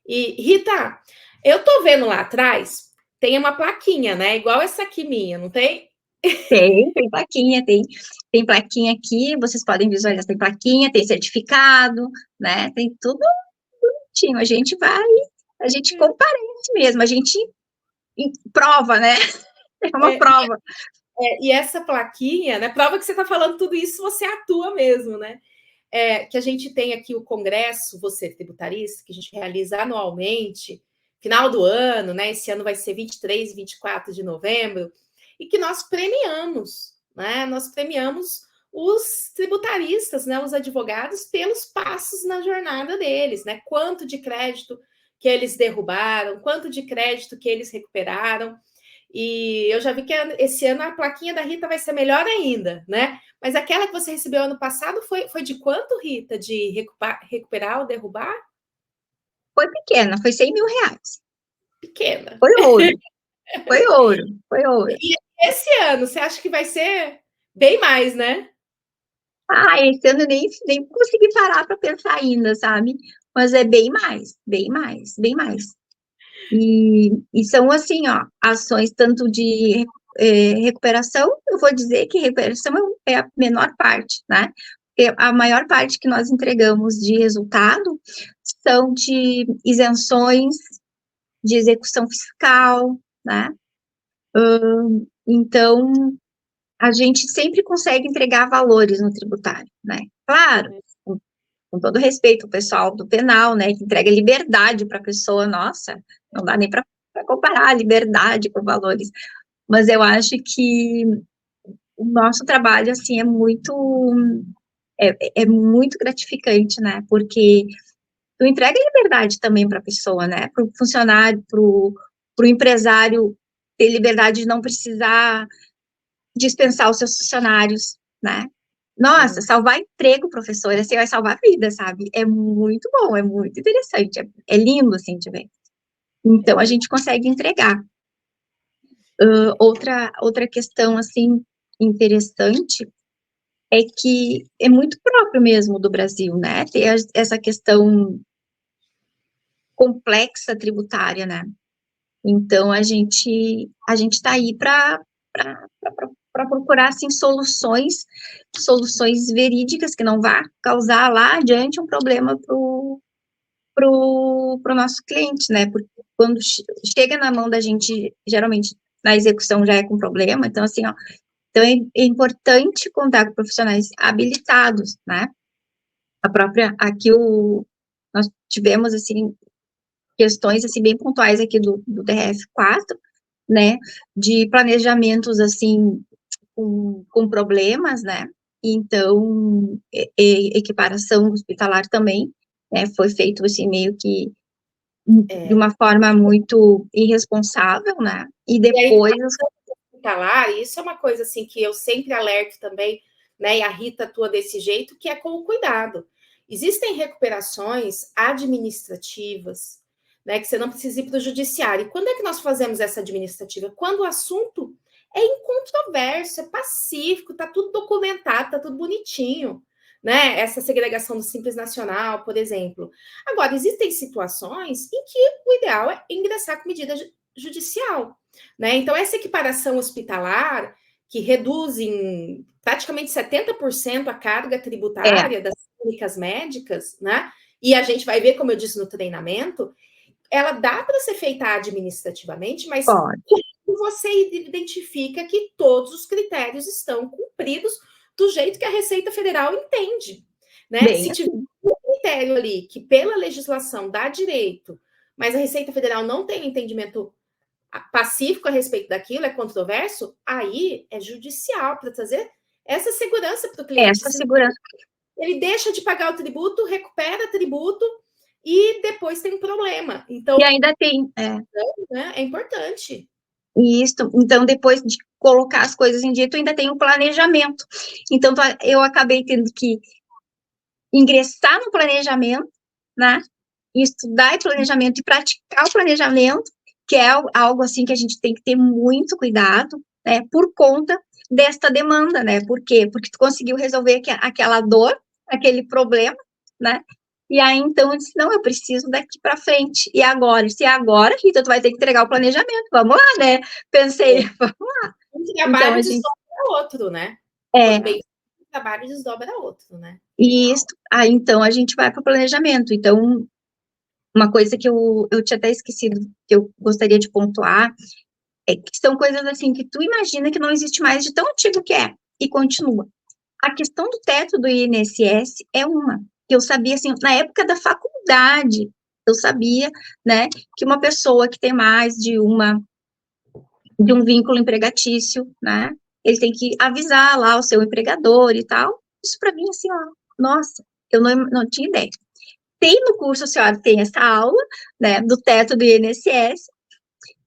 E, Rita, eu tô vendo lá atrás, tem uma plaquinha, né? Igual essa aqui minha, não tem? Tem plaquinha, tem plaquinha aqui, vocês podem visualizar, tem plaquinha, tem certificado, né? Tem tudo bonitinho. A gente comparece mesmo, a gente prova, né? É uma prova. E essa plaquinha, né? Prova que você está falando tudo isso, você atua mesmo, né? Que a gente tem aqui o Congresso Você Tributarista, que a gente realiza anualmente, final do ano, né? Esse ano vai ser 23 e 24 de novembro, e que nós premiamos, né? Nós premiamos os tributaristas, né? Os advogados, pelos passos na jornada deles, né? Quanto de crédito que eles derrubaram, quanto de crédito que eles recuperaram. E eu já vi que esse ano a plaquinha da Rita vai ser melhor ainda, né? Mas aquela que você recebeu ano passado foi de quanto, Rita? De recuperar ou derrubar? Foi pequena, foi 100 mil reais. Pequena. Foi ouro. Foi ouro, foi ouro. E esse ano, você acha que vai ser bem mais, né? Esse ano nem consegui parar para pensar ainda, sabe? Mas é bem mais, bem mais, bem mais. E são, assim, ó, ações tanto de recuperação, eu vou dizer que recuperação é a menor parte, né? Porque a maior parte que nós entregamos de resultado são de isenções, de execução fiscal, né? Então, a gente sempre consegue entregar valores no tributário, né? Claro, com todo respeito ao pessoal do penal, né, que entrega liberdade para a pessoa, nossa, não dá nem para comparar a liberdade com valores, mas eu acho que o nosso trabalho, assim, é muito gratificante, né, porque tu entrega liberdade também para a pessoa, né, para o funcionário, para o empresário ter liberdade de não precisar dispensar os seus funcionários, né? Nossa, salvar emprego, professor, assim, vai salvar vida, sabe? É muito bom, é muito interessante, é lindo, assim, de ver. Então, a gente consegue entregar. Outra questão, assim, interessante é que é muito próprio mesmo do Brasil, né? Ter essa questão complexa tributária, né? Então, a gente está aí para procurar, assim, soluções verídicas que não vá causar lá adiante um problema pro nosso cliente, né? Porque quando chega na mão da gente, geralmente, na execução já é com problema, então, assim, ó, então é importante contar com profissionais habilitados, né? Nós tivemos, assim, questões, assim, bem pontuais aqui do DRF4, né, de planejamentos, assim, com problemas, né, então, equiparação hospitalar também, né, foi feito, assim, meio que de uma forma muito irresponsável, né, e depois... hospitalar, isso é uma coisa, assim, que eu sempre alerto também, né, e a Rita atua desse jeito, que é com o cuidado. Existem recuperações administrativas, né, que você não precisa ir para o judiciário. E quando é que nós fazemos essa administrativa? Quando o assunto é incontroverso, é pacífico, está tudo documentado, está tudo bonitinho, né? Essa segregação do Simples Nacional, por exemplo. Agora, existem situações em que o ideal é ingressar com medida judicial, né? Então, essa equiparação hospitalar, que reduz em praticamente 70% a carga tributária das clínicas médicas, né? E a gente vai ver, como eu disse no treinamento, ela dá para ser feita administrativamente, mas como você identifica que todos os critérios estão cumpridos do jeito que a Receita Federal entende, né? Se tiver um critério ali que pela legislação dá direito, mas a Receita Federal não tem entendimento pacífico a respeito daquilo, é controverso, aí é judicial para trazer essa segurança para o cliente. Essa segurança. Ele deixa de pagar o tributo, recupera tributo e depois tem um problema. Então, e ainda tem... né, é importante. Isso, então depois de colocar as coisas em dia, tu ainda tem o planejamento. Então, eu acabei tendo que ingressar no planejamento, né? Estudar o planejamento e praticar o planejamento, que é algo assim que a gente tem que ter muito cuidado, né? Por conta desta demanda, né? Por quê? Porque tu conseguiu resolver aquela dor, aquele problema, né? E aí, então, eu disse, não, eu preciso daqui para frente. E agora? Se agora, Rita, tu vai ter que entregar o planejamento. Vamos lá, né? Pensei, vamos lá. Um trabalho então, desdobra outro, né? Quando bem um trabalho desdobra outro, né? Isso. Aí, então, a gente vai para o planejamento. Então, uma coisa que eu tinha até esquecido, que eu gostaria de pontuar, é que são coisas assim que tu imagina que não existe mais de tão antigo que é, e continua. A questão do teto do INSS é uma, que eu sabia, assim, na época da faculdade, eu sabia, né, que uma pessoa que tem mais de um vínculo empregatício, né, ele tem que avisar lá o seu empregador e tal. Isso para mim, assim, ó, nossa, eu não tinha ideia. Tem no curso, a senhora tem essa aula, né, do teto do INSS,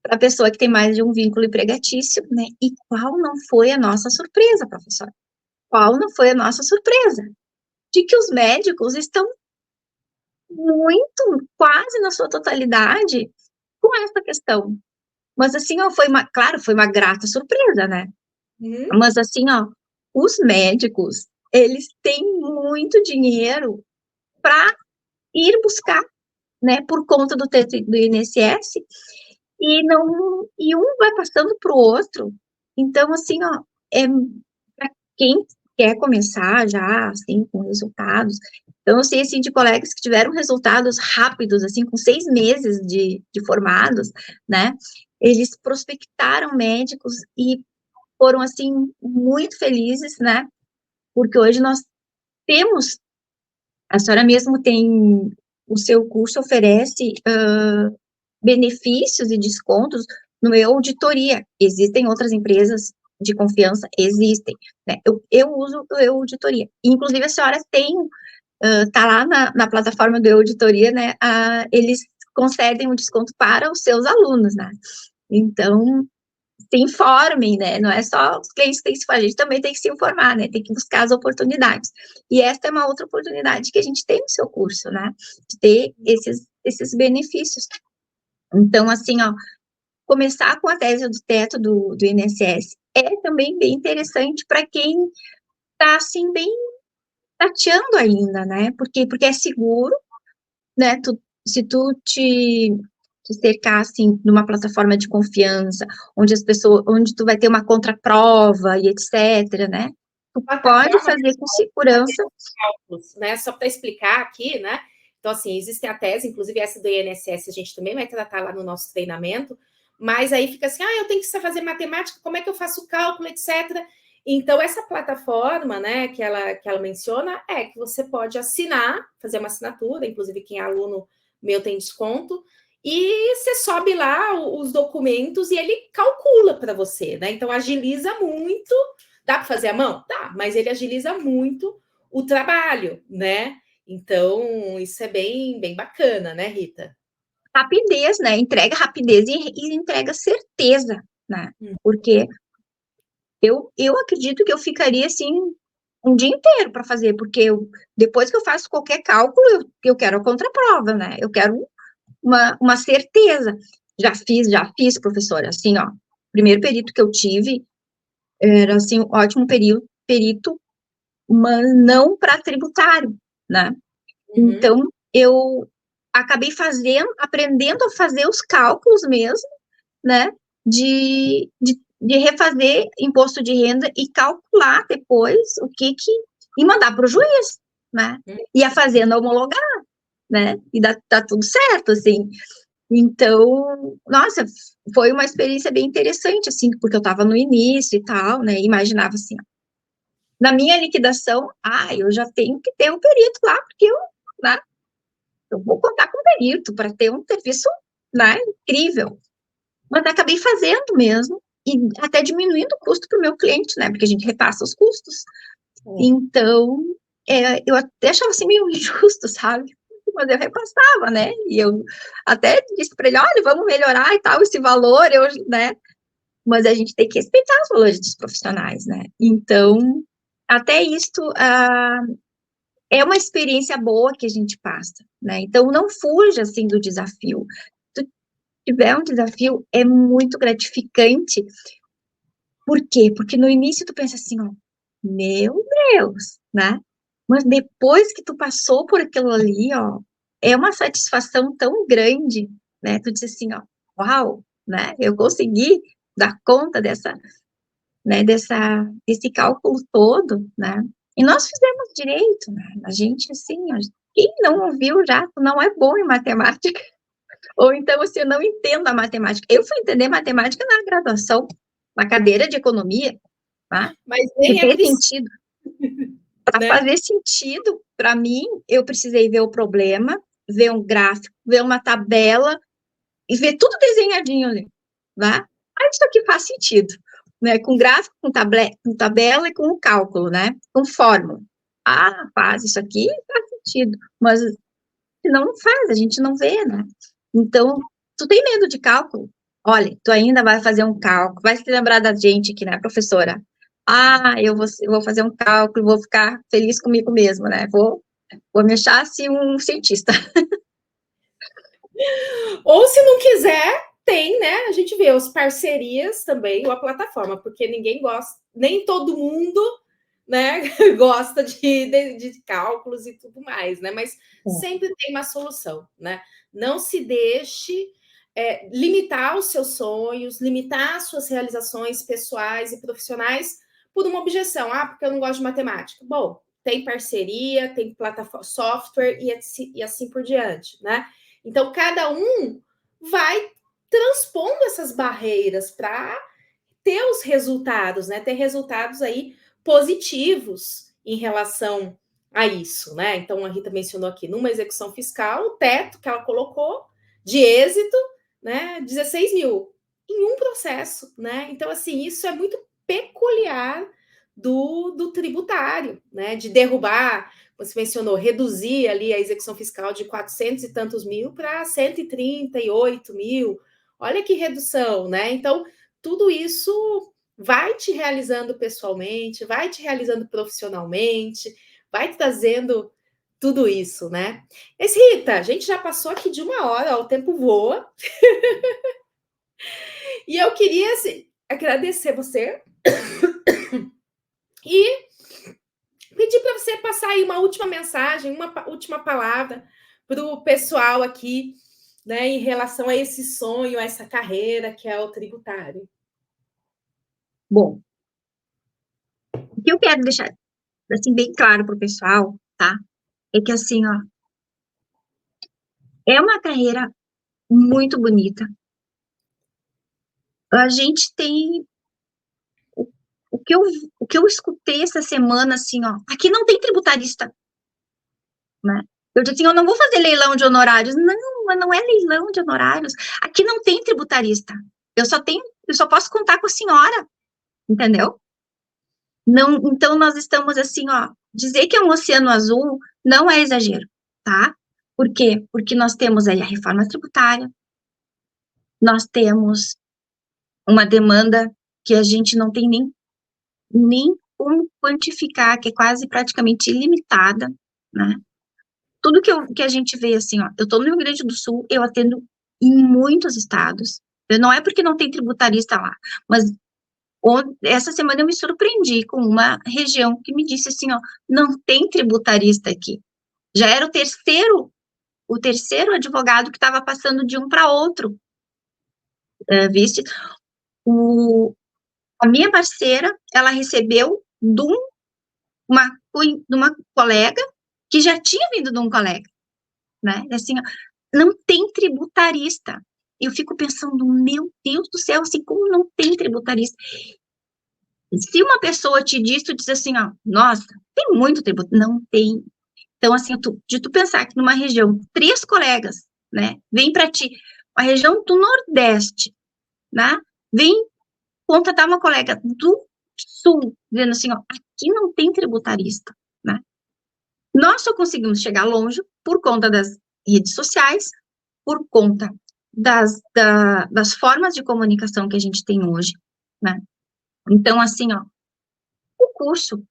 para a pessoa que tem mais de um vínculo empregatício, né, e qual não foi a nossa surpresa, professora? Qual não foi a nossa surpresa? De que os médicos estão muito, quase na sua totalidade, com essa questão. Mas assim, ó, claro, foi uma grata surpresa, né? Mas assim, ó, os médicos, eles têm muito dinheiro para ir buscar, né, por conta do teto do INSS, e um vai passando para o outro. Então, assim, ó, para quem quer começar já, assim, com resultados, então, eu sei, assim, de colegas que tiveram resultados rápidos, assim, com 6 meses de formados, né, eles prospectaram médicos e foram, assim, muito felizes, né? Porque hoje nós temos, a senhora mesmo tem, o seu curso oferece benefícios e descontos no e-auditoria. Existem outras empresas de confiança? Existem, né? Eu uso o e-auditoria. Inclusive, a senhora tem, tá lá na plataforma do e-auditoria, né? Eles concedem um desconto para os seus alunos, né? Então, se informem, né? Não é só os clientes que têm que se fazer, a gente também tem que se informar, né? Tem que buscar as oportunidades. E esta é uma outra oportunidade que a gente tem no seu curso, né? De ter esses benefícios. Então, assim, ó, começar com a tese do teto do INSS é também bem interessante para quem está, assim, bem tateando ainda, né? Porque é seguro, né? Se tu te cercar, assim, numa plataforma de confiança, onde tu vai ter uma contraprova e etc, né? Tu pode Plataforma fazer com segurança. cálculos, né? Só para explicar aqui, né? Então, assim, existe a tese, inclusive essa do INSS, a gente também vai tratar lá no nosso treinamento, mas aí fica assim, eu tenho que fazer matemática, como é que eu faço o cálculo, etc. Então, essa plataforma, né, que ela menciona, é que você pode assinar, fazer uma assinatura, inclusive quem é aluno meu tem desconto, e você sobe lá os documentos e ele calcula para você, né? Então, agiliza muito. Dá para fazer à mão? Dá, mas ele agiliza muito o trabalho, né? Então, isso é bem, bem bacana, né, Rita? Rapidez, né? Entrega rapidez e entrega certeza, né? Porque eu acredito que eu ficaria, assim, um dia inteiro para fazer, porque depois que eu faço qualquer cálculo, eu quero a contraprova, né? Eu quero uma certeza. Já fiz, professora, assim, ó, primeiro perito que eu tive era, assim, um ótimo perito, mas não para tributário, né? Então, eu acabei aprendendo a fazer os cálculos mesmo, né, de refazer imposto de renda e calcular depois e mandar para o juiz, né, e a fazenda homologar, né, e dá tudo certo, assim. Então, nossa, foi uma experiência bem interessante, assim, porque eu estava no início e tal, né, imaginava assim, ó, na minha liquidação, eu já tenho que ter um perito lá, porque né, eu vou contar com um perito para ter um serviço, né, incrível. Mas acabei fazendo mesmo, e até diminuindo o custo para o meu cliente, né, porque a gente repassa os custos. Então, eu até achava assim meio injusto, sabe? Mas eu repassava, né? E eu até disse para ele, olha, vamos melhorar e tal, esse valor, né? Mas a gente tem que respeitar os valores dos profissionais, né? Então, até isto é uma experiência boa que a gente passa, né? Então, não fuja, assim, do desafio. Se tiver um desafio, é muito gratificante. Por quê? Porque no início tu pensa assim, ó, meu Deus, né? Mas depois que tu passou por aquilo ali, ó, é uma satisfação tão grande, né? Tu diz assim, ó, uau, né? Eu consegui dar conta né, desse cálculo todo, né? E nós fizemos direito, né? A gente, assim, ó, quem não ouviu já, não é bom em matemática, ou então, assim, eu não entendo a matemática. Eu fui entender matemática na graduação, na cadeira de economia, tá? Mas Que nem é fez preciso, sentido. Para né? fazer sentido, para mim, eu precisei ver o problema, ver um gráfico, ver uma tabela e ver tudo desenhadinho ali, né? Isso aqui faz sentido, né? Com gráfico, com tabela e com o cálculo, né? Com fórmula. Faz isso aqui, faz sentido. Mas senão não faz, a gente não vê, né? Então, tu tem medo de cálculo? Olha, tu ainda vai fazer um cálculo, vai se lembrar da gente aqui, né, professora? Eu vou fazer um cálculo, vou ficar feliz comigo mesmo, né? Vou me achar assim um cientista. Ou se não quiser, tem, né? A gente vê as parcerias também, ou a plataforma, porque ninguém gosta, nem todo mundo, né, gosta de cálculos e tudo mais, né? Mas sempre tem uma solução, né? Não se deixe limitar os seus sonhos, limitar as suas realizações pessoais e profissionais por uma objeção. Porque eu não gosto de matemática. Bom, tem parceria, tem plataforma, software e assim por diante, né? Então, cada um vai transpondo essas barreiras para ter os resultados, né? Ter resultados aí positivos em relação a isso, né? Então a Rita mencionou aqui numa execução fiscal, o teto que ela colocou de êxito, né? 16 mil em um processo, né? Então, assim, isso é muito peculiar do tributário, né? De derrubar, você mencionou, reduzir ali a execução fiscal de 400 e tantos mil para 138 mil. Olha que redução, né? Então, tudo isso vai te realizando pessoalmente, vai te realizando profissionalmente, vai te trazendo tudo isso, né? Mas, Rita, a gente já passou aqui de 1 hora, ó, o tempo voa. E eu queria assim, agradecer você e pedir para você passar aí uma última mensagem, uma última palavra para o pessoal aqui, né, em relação a esse sonho, a essa carreira que é o tributário. Bom, o que eu quero deixar assim bem claro para o pessoal, tá? É que assim, ó, é uma carreira muito bonita. A gente tem o que eu escutei essa semana, assim, ó, aqui não tem tributarista, né? Eu disse assim, eu não vou fazer leilão de honorários. Não, mas não é leilão de honorários. Aqui não tem tributarista. Eu só posso contar com a senhora, entendeu? Não, então nós estamos assim, ó, dizer que é um oceano azul não é exagero, tá? Por quê? Porque nós temos aí a reforma tributária, nós temos uma demanda que a gente não tem nem como quantificar, que é quase praticamente ilimitada, né? Tudo que a gente vê, assim, ó, eu estou no Rio Grande do Sul, eu atendo em muitos estados, não é porque não tem tributarista lá, mas essa semana eu me surpreendi com uma região que me disse assim, ó, não tem tributarista aqui. Já era o terceiro advogado que estava passando de um para outro, viste? A minha parceira, ela recebeu de uma colega que já tinha vindo de um colega, né? Assim, ó, não tem tributarista. Eu fico pensando, meu Deus do céu, assim, como não tem tributarista? Se uma pessoa te diz, tu diz assim, ó, nossa, tem muito tributo. Não tem. Então, assim, de tu pensar que numa região, 3 colegas, né, vem para ti, a região do Nordeste, né, vem contratar uma colega do Sul, dizendo assim, ó, aqui não tem tributarista, né. Nós só conseguimos chegar longe por conta das redes sociais, por conta das formas de comunicação que a gente tem hoje, né. Então, assim, ó, o curso,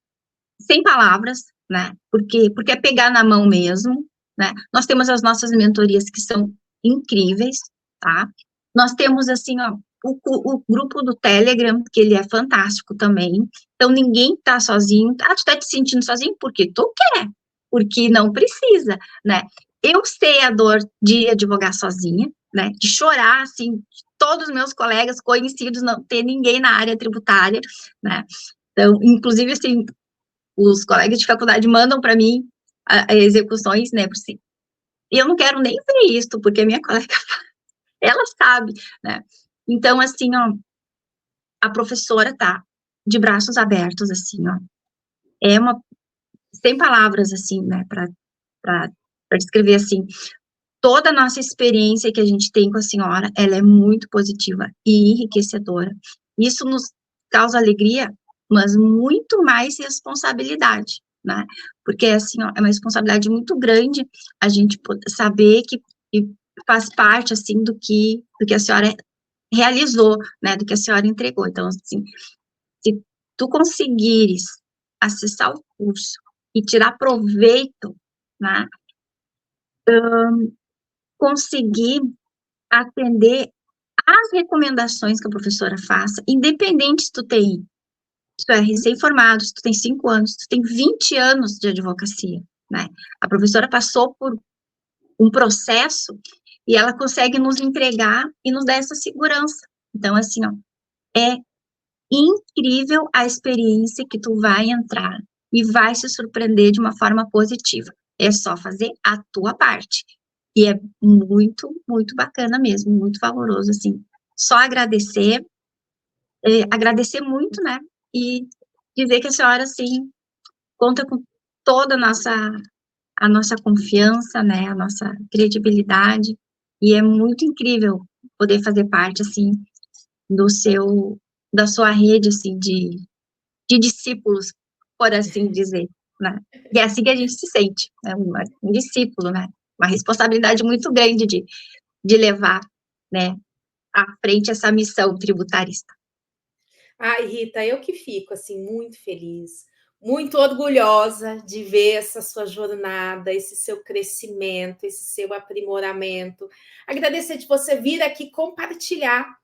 sem palavras, né, porque é pegar na mão mesmo, né, nós temos as nossas mentorias que são incríveis, tá, nós temos, assim, ó, o grupo do Telegram, que ele é fantástico também, então ninguém tá sozinho, tu tá te sentindo sozinho? Porque tu quer, porque não precisa, né, eu sei a dor de advogar sozinha, né, de chorar, assim, de todos os meus colegas conhecidos, não ter ninguém na área tributária, né, então, inclusive, assim, os colegas de faculdade mandam para mim execuções, né, por si. E eu não quero nem ver isso, porque a minha colega, ela sabe, né. Então, assim, ó, a professora tá de braços abertos, assim, ó. É sem palavras, assim, né, para descrever, assim, toda a nossa experiência que a gente tem com a senhora, ela é muito positiva e enriquecedora. Isso nos causa alegria, mas muito mais responsabilidade, né? Porque, assim, ó, é uma responsabilidade muito grande a gente saber que faz parte, assim, do que a senhora realizou, né? Do que a senhora entregou. Então, assim, se tu conseguires acessar o curso e tirar proveito, né? Conseguir atender às recomendações que a professora faça, independente se tu é recém-formado, se tu tem 5 anos, se tu tem 20 anos de advocacia, né? A professora passou por um processo e ela consegue nos entregar e nos dar essa segurança. Então, assim, ó, é incrível a experiência que tu vai entrar e vai se surpreender de uma forma positiva. É só fazer a tua parte. E é muito, muito bacana mesmo, muito valoroso, assim. Só agradecer, agradecer muito, né? E dizer que a senhora, assim, conta com toda a nossa confiança, né? A nossa credibilidade. E é muito incrível poder fazer parte, assim, da sua rede, assim, de discípulos, por assim dizer, né? E é assim que a gente se sente, né? Um discípulo, né? Uma responsabilidade muito grande de levar, né, à frente essa missão tributarista. Ai, Rita, eu que fico assim muito feliz, muito orgulhosa de ver essa sua jornada, esse seu crescimento, esse seu aprimoramento. Agradecer de você vir aqui compartilhar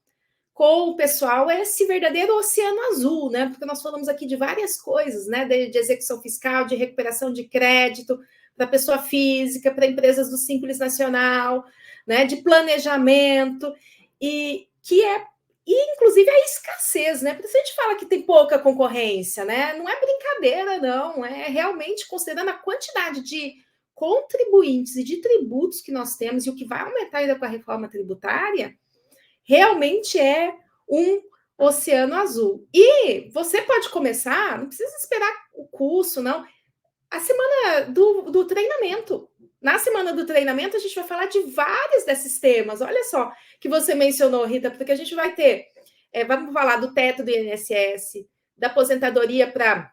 com o pessoal esse verdadeiro oceano azul, né? Porque nós falamos aqui de várias coisas, né? De execução fiscal, de recuperação de crédito para pessoa física, para empresas do Simples Nacional, né? De planejamento e que é e, inclusive, a escassez, né? Porque se a gente fala que tem pouca concorrência, né? Não é brincadeira, não. É realmente considerando a quantidade de contribuintes e de tributos que nós temos e o que vai aumentar ainda com a reforma tributária, realmente é um oceano azul. E você pode começar, não precisa esperar o curso, não. A semana do treinamento. Na semana do treinamento, a gente vai falar de vários desses temas. Olha só, que você mencionou, Rita, porque a gente vai ter. Vamos falar do teto do INSS, da aposentadoria para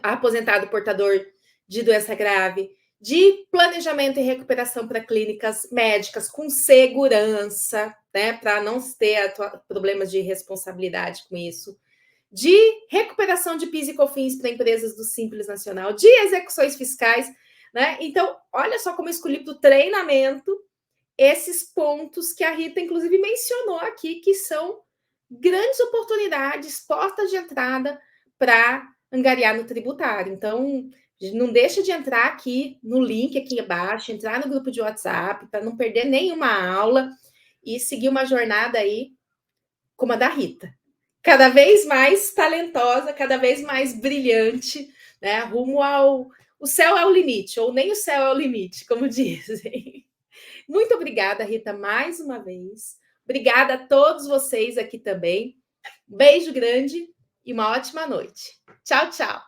aposentado portador de doença grave, de planejamento e recuperação para clínicas médicas com segurança, né, para não ter problemas de responsabilidade com isso, de recuperação de PIS e COFINS para empresas do Simples Nacional, de execuções fiscais, né? Então, olha só como eu escolhi para o treinamento esses pontos que a Rita, inclusive, mencionou aqui, que são grandes oportunidades, portas de entrada para angariar no tributário. Então, não deixa de entrar aqui no link aqui abaixo, entrar no grupo de WhatsApp, para não perder nenhuma aula e seguir uma jornada aí como a da Rita. Cada vez mais talentosa, cada vez mais brilhante, né? Rumo ao... O céu é o limite, ou nem o céu é o limite, como dizem. Muito obrigada, Rita, mais uma vez. Obrigada a todos vocês aqui também. Um beijo grande e uma ótima noite. Tchau, tchau.